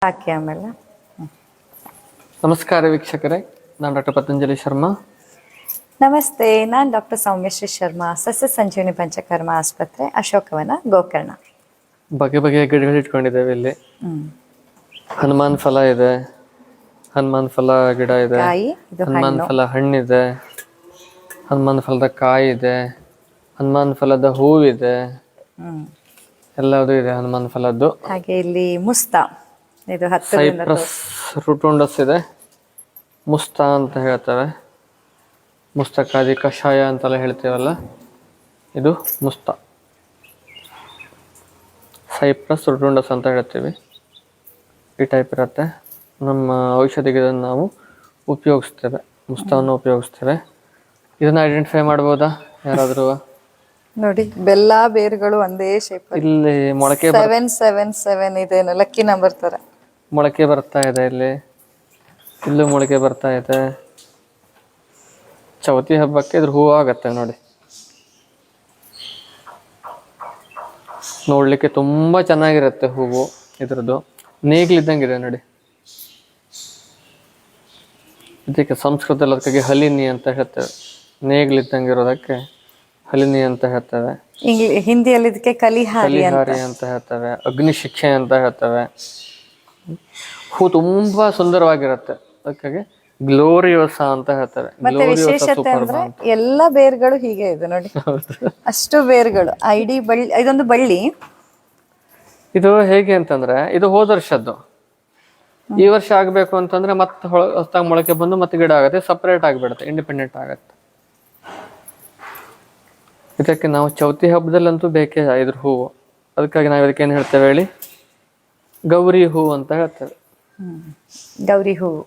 ಹಾಕಿ ಆಮೇಲೆ. ನಮಸ್ಕಾರ ವೀಕ್ಷಕರೇ, ನಾನು ಡಾಕ್ಟರ್ ಪತಂಜಲಿ ಶರ್ಮಾ. ನಮಸ್ತೆ, ನಾನು ಡಾಕ್ಟರ್ ಸೌಮ್ಯಶ್ರೀ ಶರ್ಮಾ, ಸಸ್ಯ ಸಂಜೀವನಿ ಪಂಚಕರ್ಮ ಆಸ್ಪತ್ರೆ, ಅಶೋಕವನ, ಗೋಕರ್ಣ. ಬಗೆ ಬಗೆಯ ಗಿಡಗಳು ಇಟ್ಕೊಂಡಿದ್ದೇವೆ ಇಲ್ಲಿ. ಹನುಮಾನ್ ಫಲ ಇದೆ, ಹನುಮಾನ್ ಫಲ ಗಿಡ ಇದೆ, ಹನುಮಾನ್ ಫಲ ಹಣ್ಣಿದೆ, ಹನುಮಾನ್ ಫಲದ ಕಾಯಿ ಇದೆ, ಹನುಮಾನ್ ಫಲದ ಹೂವಿದೆ, ಎಲ್ಲದೂ ಇದೆ ಹನುಮಾನ್ ಫಲದ್ದು. ಹಾಗೆ ಇಲ್ಲಿ ಮುಸ್ತಾ, ಇದು ಸೈಪ್ರಸ್ ರುಟುಂಡಸ್ ಇದೆ, ಮುಸ್ತಾ ಅಂತ ಹೇಳ್ತಾರೆ. ಮುಸ್ತಕಾದಿ ಕಷಾಯ ಅಂತೆಲ್ಲ ಹೇಳ್ತೀವಲ್ಲ, ಇದು ಮುಸ್ತಾ. ಸೈಪ್ರಸ್ ರುಟುಂಡಸ್ ಅಂತ ಹೇಳ್ತೀವಿ. ಈ ಟೈಪ್ ಇರುತ್ತೆ. ನಮ್ಮ ಔಷಧಿಗೆ ಇದನ್ನು ನಾವು ಉಪಯೋಗಿಸ್ತೇವೆ, ಮುಸ್ತಾವನ್ನು ಉಪಯೋಗಿಸ್ತೇವೆ. ಇದನ್ನ ಐಡೆಂಟಿಫೈ ಮಾಡ್ಬೋದಾ ಯಾರಾದರೂ? ನೋಡಿ, ಬೆಲ್ಲ ಬೇರುಗಳು ಒಂದೇ ಶೇಪ್. ಇಲ್ಲಿ ಮೊಳಕೆ 777 ಇದೆ, ಲಕ್ಕಿ ನಂಬರ್ ತರ ಮೊಳಕೆ ಬರ್ತಾ ಇದೆ. ಇಲ್ಲೂ ಮೊಳಕೆ ಬರ್ತಾ ಇದೆ. ಚೌತಿ ಹಬ್ಬಕ್ಕೆ ಇದ್ರ ಹೂವು ಆಗತ್ತೆ ನೋಡಿ. ನೋಡ್ಲಿಕ್ಕೆ ತುಂಬಾ ಚೆನ್ನಾಗಿರುತ್ತೆ ಹೂವು. ಇದ್ರದ್ದು ನೇಗ್ಲಿದ್ದಂಗಿದೆ ನೋಡಿ. ಇದಕ್ಕೆ ಸಂಸ್ಕೃತದಲ್ಲಿ ಅದಕ್ಕೆ ಹಲಿನಿ ಅಂತ ಹೇಳ್ತೇವೆ. ನೇಗ್ಲಿದ್ದಂಗಿರೋದಕ್ಕೆ ಹಲಿನಿ ಅಂತ ಹೇಳ್ತೇವೆ. ಹಿಂದಿಯಲ್ಲಿ ಇದಕ್ಕೆ ಕಲಿಹಾರಿ ಅಂತ ಹೇಳ್ತೇವೆ. ಅಗ್ನಿ ಶಿಕ್ಷೆ ಅಂತ ಹೇಳ್ತೇವೆ. ಹೂ ತುಂಬಾ ಸುಂದರವಾಗಿರುತ್ತೆ, ಅದಕ್ಕಾಗಿ ಗ್ಲೋರಿಯೋಸಾ ಅಂತ ಹೇಳ್ತಾರೆ. ಮತ್ತೆ ವಿಶೇಷತೆ ಅಂದ್ರೆ ಎಲ್ಲ ಬೇರುಗಳು ಹೀಗೆ ಇದೆ ನೋಡಿ, ಅಷ್ಟು ಬೇರುಗಳು. ಇದೊಂದು ಬಳ್ಳಿ. ಇದು ಹೇಗೆ ಅಂತಂದ್ರೆ, ಇದು ಹೋದ ವರ್ಷದ್ದು. ಈ ವರ್ಷ ಆಗ್ಬೇಕು ಅಂತಂದ್ರೆ ಮತ್ತೆ ಹೊಸದಾಗಿ ಮೊಳಕೆ ಬಂದು ಮತ್ತೆ ಗಿಡ ಆಗುತ್ತೆ, ಸಪರೇಟ್ ಆಗಿಬಿಡುತ್ತೆ, ಇಂಡಿಪೆಂಡೆಂಟ್ ಆಗತ್ತೆ. ಇದಕ್ಕೆ ನಾವು ಚೌತಿ ಹಬ್ಬದಲ್ಲಂತೂ ಬೇಕೇ ಇದ್ರ ಹೂವು. ಅದಕ್ಕಾಗಿ ನಾವು ಇದಕ್ಕೆ ಏನ್ ಹೇಳ್ತೇವೆ ಹೇಳಿ? ಗೌರಿ ಹೂ ಅಂತ ಹೇಳ್ತೇವೆ. ಗೌರಿ ಹೂವು,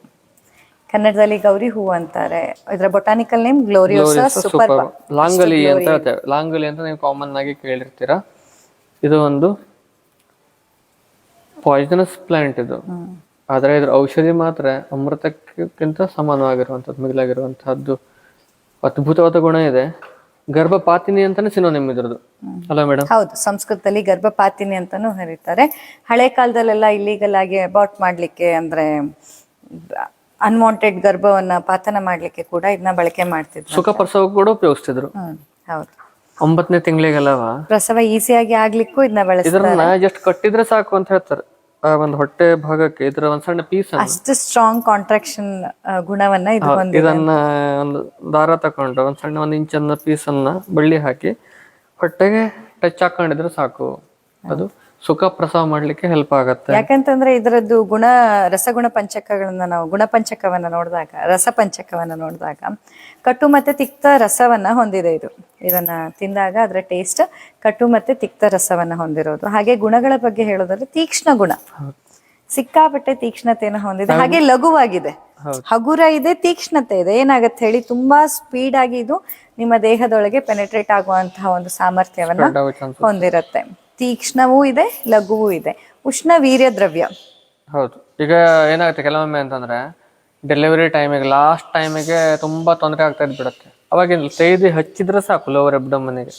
ಕನ್ನಡದಲ್ಲಿ ಗೌರಿ ಹೂವು ಅಂತಾರೆ. ಇದರ ಬೊಟಾನಿಕಲ್ ನೇಮ್ ಗ್ಲೋರಿಯೋಸಾ ಸೂಪರ್ಬಾ. ಲಾಂಗಲಿ ಅಂತ ಹೇಳ್ತೇವೆ. ಲಾಂಗಲಿ ಅಂತ ನೀವು ಕಾಮನ್ ಆಗಿ ಕೇಳಿರ್ತೀರಾ. ಇದು ಒಂದು ಪಾಯ್ಸನಸ್ ಪ್ಲಾಂಟ್ ಇದು, ಆದ್ರೆ ಇದ್ರ ಔಷಧಿ ಮಾತ್ರ ಅಮೃತಕ್ಕಿಂತ ಸಮಾನವಾಗಿರುವಂತದ್ದು, ಮಿಗಿಲಾಗಿರುವಂತಹದ್ದು. ಅದ್ಭುತವಾದ ಗುಣ ಇದೆ. ಗರ್ಭಪಾತಿನಿ ಅಂತಾನೆ ಸಿನೋನಿಮ್ ಇದ್ರದ್ದು ಅಲ್ಲ ಮೇಡಮ್? ಹೌದು, ಸಂಸ್ಕೃತದಲ್ಲಿ ಗರ್ಭಪಾತಿನಿ ಅಂತಾನು ಕರೀತಾರೆ. ಹಳೆ ಕಾಲದಲ್ಲೆಲ್ಲ ಇಲ್ಲಿಗಲ್ ಆಗಿ ಅಬಾರ್ಟ್ ಮಾಡ್ಲಿಕ್ಕೆ, ಅಂದ್ರೆ ಅನ್ವಾಂಟೆಡ್ ಗರ್ಭವನ್ನ ಪಾತನ ಮಾಡ್ಲಿಕ್ಕೆ ಕೂಡ ಇದನ್ನ ಬಳಕೆ ಮಾಡ್ತಿದ್ರು. ಸುಖ ಪ್ರಸವ ಕೂಡ ಉಪಯೋಗಿಸ್ತಿದ್ರು. ಹೌದು, 9ನೇ ತಿಂಗಳಿಗೆಲ್ಲವ ಪ್ರಸವ ಈಸಿಯಾಗಿ ಆಗ್ಲಿಕ್ಕೂ ಇದನ್ನ ಬಳಸ್ತಾರೆ. ಇದನ್ನ ಜಸ್ಟ್ ಕಟ್ಟಿದ್ರೆ ಸಾಕು ಅಂತ ಹೇಳ್ತಾರೆ. ಒಂದು ಹೊಟ್ಟೆ ಭಾಗಕ್ಕೆ ಇದರ ಒಂದ್ ಸಣ್ಣ ಪೀಸ್, ಅಷ್ಟು ಸ್ಟ್ರಾಂಗ್ ಕಾಂಟ್ರಾಕ್ಷನ್ ಗುಣವನ್ನ ಇದು ಹೊಂದಿದೆ. ಇದನ್ನ ಒಂದು ದಾರ ತಕೊಂಡು ಒಂದ್ ಇಂಚನ್ನ ಪೀಸ್ ಅನ್ನ ಬಳ್ಳಿ ಹಾಕಿ ಹೊಟ್ಟೆಗೆ ಟಚ್ ಹಾಕೊಂಡಿದ್ರೆ ಸಾಕು, ಅದು ಸುಖ ಪ್ರಸವ ಮಾಡ್ಲಿಕ್ಕೆ ಹೆಲ್ಪ್ ಆಗತ್ತೆ. ಯಾಕಂತಂದ್ರೆ ಇದರದ್ದು ರಸಗುಣ ಪಂಚಕಗಳನ್ನ ನಾವು ಗುಣಪಂಚಕವನ್ನ ನೋಡಿದಾಗ, ರಸಪಂಚಕವನ್ನ ನೋಡಿದಾಗ ಕಟು ಮತ್ತೆ ತಿಕ್ತ ರಸವನ್ನ ಹೊಂದಿದೆ ಇದು. ಇದನ್ನ ತಿಂದಾಗ ಅದರ ಟೇಸ್ಟ್ ಕಟು ಮತ್ತೆ ತಿಕ್ತ ರಸವನ್ನ ಹೊಂದಿರೋದು. ಹಾಗೆ ಗುಣಗಳ ಬಗ್ಗೆ ಹೇಳೋದಾದ್ರೆ ತೀಕ್ಷ್ಣ ಗುಣ, ಸಿಕ್ಕಾಪಟ್ಟೆ ತೀಕ್ಷ್ಣತೆಯನ್ನು ಹೊಂದಿದೆ. ಹಾಗೆ ಲಘುವಾಗಿದೆ, ಹಗುರ ಇದೆ, ತೀಕ್ಷ್ಣತೆ ಇದೆ. ಏನಾಗತ್ತೆ ಹೇಳಿ, ತುಂಬಾ ಸ್ಪೀಡ್ ಆಗಿ ಇದು ನಿಮ್ಮ ದೇಹದೊಳಗೆ ಪೆನೆಟ್ರೇಟ್ ಆಗುವಂತಹ ಒಂದು ಸಾಮರ್ಥ್ಯವನ್ನ ಹೊಂದಿರತ್ತೆ. ತೀಕ್ಷ್ಣವೂ ಇದೆ, ಲಘುವೂ ಇದೆ. ಉಷ್ಣ ವೀರ್ಯ ದ್ರವ್ಯ. ಹೌದು. ಈಗ ಏನಾಗುತ್ತೆ ಕೆಲವೊಮ್ಮೆ ಅಂತಂದ್ರೆ, ಡೆಲಿವರಿ ಟೈಮಿಗೆ, ಲಾಸ್ಟ್ ಟೈಮಿಗೆ ತುಂಬಾ ತೊಂದರೆ ಆಗ್ತಾ ಇದ್ಬಿಡತ್ತೆ. ಅವಾಗ ತೈದಿ ಹಚ್ಚಿದ್ರೆ ಸಾಕು ಲೋವರ್ ಅಬ್ಡಮನಿಗೆ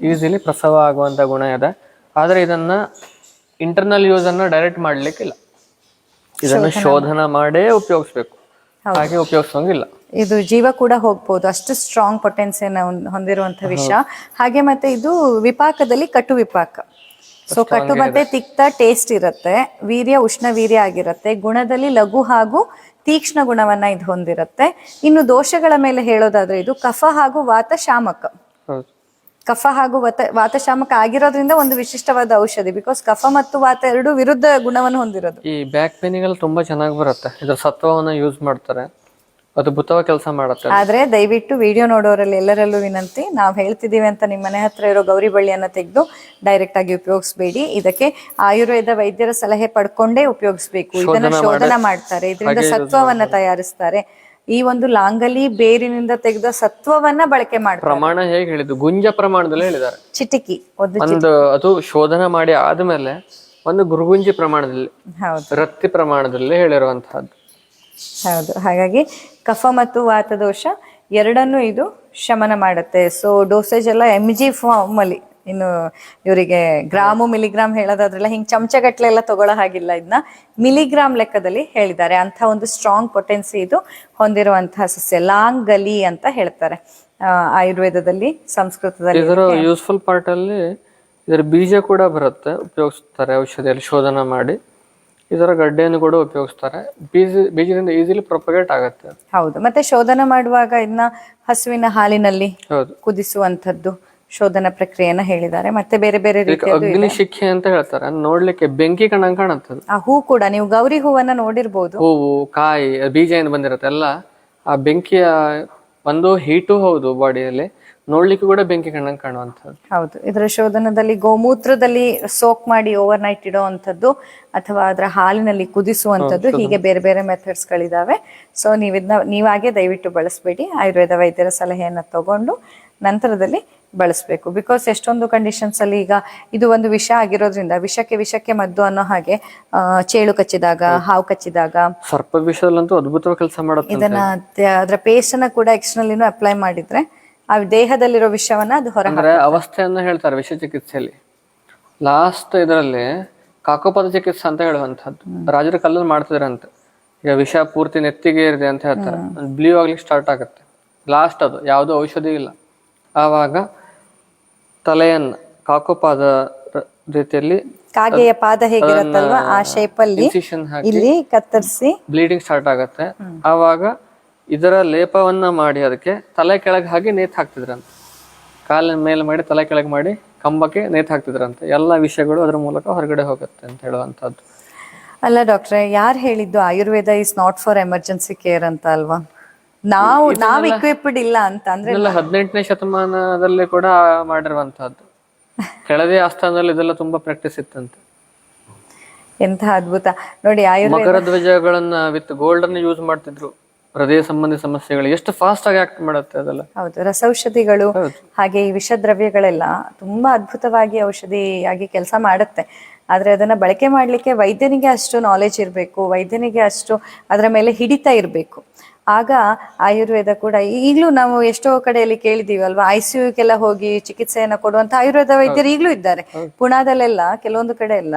ಈಸಿಲಿ ಪ್ರಸವ ಆಗುವಂತ ಗುಣ ಇದೆ. ಆದ್ರೆ ಇದನ್ನ ಇಂಟರ್ನಲ್ ಯೂಸ್ ಅನ್ನ ಡೈರೆಕ್ಟ್ ಮಾಡ್ಲಿಕ್ಕಿಲ್ಲ, ಇದನ್ನು ಶೋಧನ ಮಾಡೇ ಉಪಯೋಗಿಸ್ಬೇಕು, ಹಾಗೆ ಉಪಯೋಗಿಸೋಂಗಿಲ್ಲ. ಇದು ಜೀವ ಕೂಡ ಹೋಗ್ಬೋದು, ಅಷ್ಟು ಸ್ಟ್ರಾಂಗ್ ಪೊಟೆನ್ಸಿಯನ್ನ ಹೊಂದಿರುವಂತಹ ವಿಷಯ. ಹಾಗೆ ಮತ್ತೆ ಇದು ವಿಪಾಕದಲ್ಲಿ ಕಟು ವಿಪಾಕ. ಸೊ ಕಟು ಮತ್ತೆ ತಿಕ್ತ ಟೇಸ್ಟ್ ಇರುತ್ತೆ, ವೀರ್ಯ ಉಷ್ಣ ವೀರ್ಯ ಆಗಿರುತ್ತೆ. ಗುಣದಲ್ಲಿ ಲಘು ಹಾಗೂ ತೀಕ್ಷ್ಣ ಗುಣವನ್ನ ಇದು ಹೊಂದಿರುತ್ತೆ. ಇನ್ನು ದೋಷಗಳ ಮೇಲೆ ಹೇಳೋದಾದ್ರೆ, ಇದು ಕಫ ಹಾಗೂ ವಾತ ಶಾಮಕ. ಕಫ ಹಾಗೂ ವಾತ ಶಾಮಕ ಆಗಿರೋದ್ರಿಂದ ಒಂದು ವಿಶಿಷ್ಟವಾದ ಔಷಧಿ. ಬಿಕಾಸ್ ಕಫ ಮತ್ತು ವಾತ ಎರಡು ವಿರುದ್ಧ ಗುಣವನ್ನು ಹೊಂದಿರೋದು. ಈ ಬ್ಯಾಕ್ ಪೇನಿಗೆಲ್ಲ ತುಂಬಾ ಚೆನ್ನಾಗಿ ಬರುತ್ತೆ. ಇದರ ಸತ್ವವನ್ನ ಯೂಸ್ ಮಾಡ್ತಾರೆ, ಅದ್ಭುತವಾಗಿ ಕೆಲಸ ಮಾಡುತ್ತೆ. ಆದ್ರೆ ದಯವಿಟ್ಟು ವಿಡಿಯೋ ನೋಡೋರಲ್ಲಿ ಎಲ್ಲರಲ್ಲೂ ವಿನಂತಿ, ನಾವು ಹೇಳ್ತಿದೀವಿ ಅಂತ ನಿಮ್ಮ ಮನೆ ಹತ್ರ ಇರೋ ಗೌರಿ ಬಳ್ಳಿಯನ್ನ ತೆಗೆದು ಡೈರೆಕ್ಟ್ ಆಗಿ ಉಪಯೋಗಿಸಬೇಡಿ. ಇದಕ್ಕೆ ಆಯುರ್ವೇದ ವೈದ್ಯರ ಸಲಹೆ ಪಡ್ಕೊಂಡೇ ಉಪಯೋಗಿಸ್ಬೇಕು. ಇದನ್ನ ಶೋಧನ ಮಾಡ್ತಾರೆ, ಇದರಿಂದ ಸತ್ವವನ್ನ ತಯಾರಿಸ್ತಾರೆ. ಈ ಒಂದು ಲಾಂಗಲಿ ಬೇರಿನಿಂದ ತೆಗೆದ ಸತ್ವವನ್ನ ಬಳಕೆ ಮಾಡ್ತಾರೆ. ಪ್ರಮಾಣ ಹೇಗೆ ಹೇಳಿದ್ದು? ಗುಂಜ ಪ್ರಮಾಣದಲ್ಲಿ ಹೇಳಿದ್ದಾರೆ. ಚಿಟಿಕಿ ಒಂದು ಅದು ಶೋಧನ ಮಾಡಿ ಆದ್ಮೇಲೆ ಒಂದು ಗುರುಗುಂಜಿ ಪ್ರಮಾಣದಲ್ಲಿ, ರತ್ತಿ ಪ್ರಮಾಣದಲ್ಲಿ ಹೇಳಿರುವಂತಹದ್ದು. ಹೌದು. ಹಾಗಾಗಿ ಕಫ ಮತ್ತು ವಾತದೋಷ ಎರಡನ್ನೂ ಇದು ಶಮನ ಮಾಡುತ್ತೆ. ಸೊ ಡೋಸೇಜ್ ಎಲ್ಲ mg ಫಾರ್ಮ್ ಅಲ್ಲಿ ಇನ್ನು ಇವರಿಗೆ ಗ್ರಾಮು ಮಿಲಿಗ್ರಾಮ್ ಹೇಳೋದಾದ್ರೆಲ್ಲ ಹಿಂಗೆ ಚಮಚಗಟ್ಲೆ ಎಲ್ಲ ತಗೊಳ್ಳೋ ಹಾಗಿಲ್ಲ, ಇದನ್ನ ಮಿಲಿಗ್ರಾಮ್ ಲೆಕ್ಕದಲ್ಲಿ ಹೇಳಿದ್ದಾರೆ. ಅಂಥ ಒಂದು ಸ್ಟ್ರಾಂಗ್ ಪೊಟೆನ್ಸಿ ಇದು ಹೊಂದಿರುವಂತಹ ಸಸ್ಯ. ಲಾಂಗಲಿ ಅಂತ ಹೇಳ್ತಾರೆ ಆಯುರ್ವೇದದಲ್ಲಿ, ಸಂಸ್ಕೃತದಲ್ಲಿ. ಇದರ ಯೂಸ್ಫುಲ್ ಪಾರ್ಟ್ ಅಲ್ಲಿ ಇದರ ಬೀಜ ಕೂಡ ಬರುತ್ತೆ, ಉಪಯೋಗಿಸ್ತಾರೆ ಔಷಧಿಯಲ್ಲಿ ಶೋಧನ ಮಾಡಿ. ಇದರ ಗಡ್ಡೆಯನ್ನು ಕೂಡ ಉಪಯೋಗಿಸ್ತಾರೆ. ಬೀಜದಿಂದ ಈಸಿಲಿ ಪ್ರೊಪಗೇಟ್ ಆಗುತ್ತೆ. ಹೌದು, ಮತ್ತೆ ಶೋಧನ ಮಾಡುವಾಗ ಇದನ್ನ ಹಸುವಿನ ಹಾಲಿನಲ್ಲಿ ಹೌದು, ಕುದಿಸುವಂತದ್ದು ಶೋಧನ ಪ್ರಕ್ರಿಯೆಯನ್ನ ಹೇಳಿದ್ದಾರೆ. ಮತ್ತೆ ಬೇರೆ ಬೇರೆ ರೀತಿಯ ಅಗ್ನಿ ಶಿಖೆ ಅಂತ ಹೇಳ್ತಾರೆ, ನೋಡ್ಲಿಕ್ಕೆ ಬೆಂಕಿ ಕಣ್ಣಂಗ್ ಕಾಣುತ್ತದೆ. ಆ ಹೂ ಕೂಡ ನೀವು ಗೌರಿ ಹೂವನ್ನ ನೋಡಿರ್ಬೋದು, ಹೂವು ಕಾಯಿ ಬೀಜ ಏನು ಬಂದಿರುತ್ತೆ ಎಲ್ಲ ಆ ಬೆಂಕಿಯ ಒಂದು ಹೀಟು ಹೌದು, ಬಾಡಿಯಲ್ಲಿ ನೋಡ್ಲಿಕ್ಕೆ ಕೂಡ ಬೆಂಕಿ ಕಣ್ಣಂಗ್ ಕಾಣುವಂಥದ್ದು. ಹೌದು, ಇದರ ಶೋಧನದಲ್ಲಿ ಗೋಮೂತ್ರದಲ್ಲಿ ಸೋಕ್ ಮಾಡಿ ಓವರ್ ನೈಟ್ ಇಡುವಂಥದ್ದು ಅಥವಾ ಅದರ ಹಾಲಿನಲ್ಲಿ ಕುದಿಸುವಂಥದ್ದು, ಹೀಗೆ ಬೇರೆ ಬೇರೆ ಮೆಥಡ್ಸ್ ಗಳಿದಾವೆ. ಸೊ ನೀವಾಗೆ ದಯವಿಟ್ಟು ಬಳಸಬೇಡಿ, ಆಯುರ್ವೇದ ವೈದ್ಯರ ಸಲಹೆಯನ್ನ ತಗೊಂಡು ನಂತರದಲ್ಲಿ ಬಳಸಬೇಕು. ಬಿಕಾಸ್ ಎಷ್ಟೊಂದು ಕಂಡೀಷನ್ಸ್ ಅಲ್ಲಿ ಈಗ ಇದು ಒಂದು ವಿಷ ಆಗಿರೋದ್ರಿಂದ ವಿಷಕ್ಕೆ ಮದ್ದು ಅನ್ನೋ ಹಾಗೆ ಚೇಳು ಕಚ್ಚಿದಾಗ, ಹಾವು ಕಚ್ಚಿದಾಗ, ಸರ್ಪ ವಿಷದಲ್ಲಂತೂ ಅದ್ಭುತವಾಗಿ ಕೆಲಸ ಮಾಡುತ್ತೆ. ಇದನ್ನ ಅದರ ಪೇಸ್ಟ್ ಅನ್ನ ಕೂಡ ಎಕ್ಸ್ಟರ್ನಲ್ ಅಪ್ಲೈ ಮಾಡಿದ್ರೆ ಆ ದೇಹದಲ್ಲಿರೋ ವಿಷವನ್ನ ಅದು ಹೊರ ಅಂದ್ರೆ ಅವಸ್ಥೆಯನ್ನ ಹೇಳ್ತಾರೆ ವಿಷ ಚಿಕಿತ್ಸೆಯಲ್ಲಿ. ಲಾಸ್ಟ್ ಇದರಲ್ಲಿ ಕಾಕೋಪದ ಚಿಕಿತ್ಸೆ ಅಂತ ಹೇಳುವಂತದ್ದು ರಾಜರ ಕಲ್ಲಲ್ಲಿ ಮಾಡ್ತಿದ್ರಂತೆ. ಈಗ ವಿಷ ಪೂರ್ತಿ ನೆತ್ತಿಗೆ ಏರಿದೆ ಅಂತ ಹೇಳ್ತಾರೆ, ಬ್ಲೂ ಆಗ್ಲಿಕ್ಕೆ ಸ್ಟಾರ್ಟ್ ಆಗುತ್ತೆ. ಲಾಸ್ಟ್ ಅದು ಯಾವುದೋ ಔಷಧಿ ಇಲ್ಲ. ಆವಾಗ ತಲೆಯನ್ನ ಕಾಕೋಪಾದ ರೀತಿಯಲ್ಲಿ ಕಾಗೆಯ ಪಾದ ಹೇಗಿರತ್ತಲ್ವಾ ಆ ಶೇಪ್ ಅಲ್ಲಿ ಇಲ್ಲಿ ಕತ್ತರಿಸಿ ಬ್ಲೀಡಿಂಗ್ ಸ್ಟಾರ್ಟ್ ಆಗತ್ತೆ. ಆವಾಗ ಇದರ ಲೇಪವನ್ನ ಮಾಡಿ ಅದಕ್ಕೆ ತಲೆ ಕೆಳಗೆ ಹಾಕಿ ನೇತು ಹಾಕ್ತಿದ್ರಂತೆ. ಕಾಲಿನ ಮೇಲೆ ಮಾಡಿ ತಲೆ ಕೆಳಗೆ ಮಾಡಿ ಕಂಬಕ್ಕೆ ನೇತು ಹಾಕ್ತಿದ್ರಂತೆ. ಎಲ್ಲ ವಿಷಯಗಳು ಅದರ ಮೂಲಕ ಹೊರಗಡೆ ಹೋಗುತ್ತೆ ಅಂತ ಹೇಳುವಂತದ್ದು. ಅಲ್ಲ ಡಾಕ್ಟ್ರೆ, ಯಾರು ಹೇಳಿದ್ದು Ayurveda is not for emergency care ಅಂತ ಅಲ್ವಾ? ನಾವ್ ಇಕ್ವಿಪ್ಡ್ ಇಲ್ಲ ಅಂತ ಅಂದ್ರೆ 18ನೇ ಶತಮಾನದಲ್ಲಿ ಕೂಡ ಮಾಡಿರುವಂತಹದ್ದು. ಕೆಳದಿ ಆಸ್ಥಾನದಲ್ಲಿ ಇದೆಲ್ಲ ತುಂಬಾ ಪ್ರಾಕ್ಟೀಸ್ ಇತ್ತಂತೆ. ಎಂತ ಅದ್ಭುತ ನೋಡಿ. ಮಕರ ಧ್ವಜಗಳನ್ನ ವಿತ್ ಗೋಲ್ಡ್ ಅನ್ನು ಯೂಸ್ ಮಾಡ್ತಿದ್ರು ಹೃದಯ ಸಂಬಂಧಿ ಸಮಸ್ಯೆಗಳು. ಎಷ್ಟು ಫಾಸ್ಟ್ ಆಗಿ ಆಕ್ಟ್ ಮಾಡುತ್ತೆ ಅದೆಲ್ಲ. ಹೌದು, ರಸೌಷಧಿಗಳು ಹಾಗೆ ಈ ವಿಷದ್ರವ್ಯಗಳೆಲ್ಲ ತುಂಬಾ ಅದ್ಭುತವಾಗಿ ಔಷಧಿಯಾಗಿ ಕೆಲಸ ಮಾಡುತ್ತೆ. ಆದ್ರೆ ಅದನ್ನ ಬಳಕೆ ಮಾಡ್ಲಿಕ್ಕೆ ವೈದ್ಯನಿಗೆ ಅಷ್ಟು ನಾಲೆಜ್ ಇರಬೇಕು, ವೈದ್ಯನಿಗೆ ಅಷ್ಟು ಅದರ ಮೇಲೆ ಹಿಡಿತ ಇರಬೇಕು. ಆಗ ಆಯುರ್ವೇದ ಕೂಡ ಈಗಲೂ ನಾವು ಎಷ್ಟೋ ಕಡೆಯಲ್ಲಿ ಕೇಳಿದೀವಿ ಅಲ್ವಾ, ICUಗೆಲ್ಲ ಹೋಗಿ ಚಿಕಿತ್ಸೆಯನ್ನ ಕೊಡುವಂತ ಆಯುರ್ವೇದ ವೈದ್ಯರು ಈಗಲೂ ಇದ್ದಾರೆ. ಪುಣಾದಲ್ಲೆಲ್ಲ ಕೆಲವೊಂದು ಕಡೆ ಎಲ್ಲ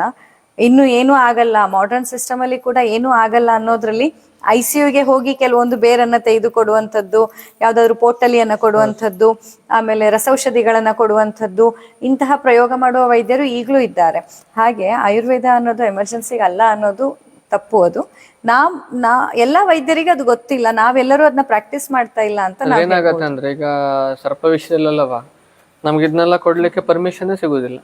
ಇನ್ನು ಏನೂ ಆಗಲ್ಲ, ಮಾಡರ್ನ್ ಸಿಸ್ಟಮ್ ಅಲ್ಲಿ ಕೂಡ ಏನೂ ಆಗಲ್ಲ ಅನ್ನೋದ್ರಲ್ಲಿ ICUಗೆ ಹೋಗಿ ಕೆಲವೊಂದು ಬೇರನ್ನ ತೆಗೆದು ಕೊಡುವಂಥದ್ದು, ಯಾವ್ದಾದ್ರು ಪೋಟಲಿಯನ್ನ ಕೊಡುವಂಥದ್ದು, ಆಮೇಲೆ ರಸೌಷಧಿಗಳನ್ನ ಕೊಡುವಂಥದ್ದು, ಇಂತಹ ಪ್ರಯೋಗ ಮಾಡುವ ವೈದ್ಯರು ಈಗಲೂ ಇದ್ದಾರೆ. ಹಾಗೆ ಆಯುರ್ವೇದ ಅನ್ನೋದು ಎಮರ್ಜೆನ್ಸಿಗೆ ಅಲ್ಲ ಅನ್ನೋದು ತಪ್ಪು. ಅದು ಎಲ್ಲಾ ವೈದ್ಯರಿಗೆ ಅದು ಗೊತ್ತಿಲ್ಲ, ನಾವೆಲ್ಲರೂ ಅದನ್ನ ಪ್ರಾಕ್ಟೀಸ್ ಮಾಡ್ತಾ ಇಲ್ಲ ಅಂತ. ಏನಾಗತ್ತೆ ಅಂದ್ರೆ ಈಗ ಸರ್ಪ ವಿಷಯದಲ್ಲವಾ ನಮ್ಗೆ ಇದನ್ನೆಲ್ಲ ಕೊಡ್ಲಿಕ್ಕೆ ಪರ್ಮಿಷನ್ ಸಿಗುದಿಲ್ಲ.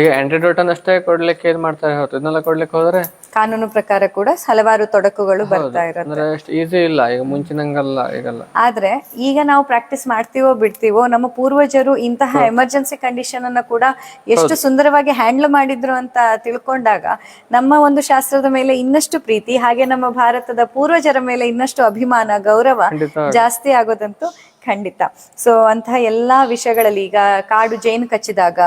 ಈಗ ಆಂಟಿಡೋಟನ್ ಅಷ್ಟೇ ಕೊಡ್ಲಿಕ್ಕೆ ಏನ್ ಮಾಡ್ತಾರೆ ಹೊರತು ಇದನ್ನೆಲ್ಲ ಕೊಡ್ಲಿಕ್ಕೆ ಹೋದ್ರೆ ಕಾನೂನು ಪ್ರಕಾರ ಕೂಡ ಹಲವಾರು ತೊಡಕುಗಳು ಬರ್ತಾ ಇರುತ್ತೆ. ಈಸಿ ಇಲ್ಲ ಈಗ ಮುಂಚಿನಂಗಲ್ಲ ಈಗಲ್ಲ. ಆದ್ರೆ ಈಗ ನಾವು ಪ್ರಾಕ್ಟೀಸ್ ಮಾಡ್ತೀವೋ ಬಿಡ್ತೀವೋ, ನಮ್ಮ ಪೂರ್ವಜರು ಇಂತಹ ಎಮರ್ಜೆನ್ಸಿ ಕಂಡೀಷನ್ ಅನ್ನ ಕೂಡ ಎಷ್ಟು ಸುಂದರವಾಗಿ ಹ್ಯಾಂಡಲ್ ಮಾಡಿದ್ರು ಅಂತ ತಿಳ್ಕೊಂಡಾಗ ನಮ್ಮ ಒಂದು ಶಾಸ್ತ್ರದ ಮೇಲೆ ಇನ್ನಷ್ಟು ಪ್ರೀತಿ, ಹಾಗೆ ನಮ್ಮ ಭಾರತದ ಪೂರ್ವಜರ ಮೇಲೆ ಇನ್ನಷ್ಟು ಅಭಿಮಾನ, ಗೌರವ ಜಾಸ್ತಿ ಆಗೋದಂತೂ ಖಂಡಿತ. ಸೊ ಅಂತಹ ಎಲ್ಲಾ ವಿಷಯಗಳಲ್ಲಿ ಈಗ ಕಾಡು ಜೇನು ಕಚ್ಚಿದಾಗ,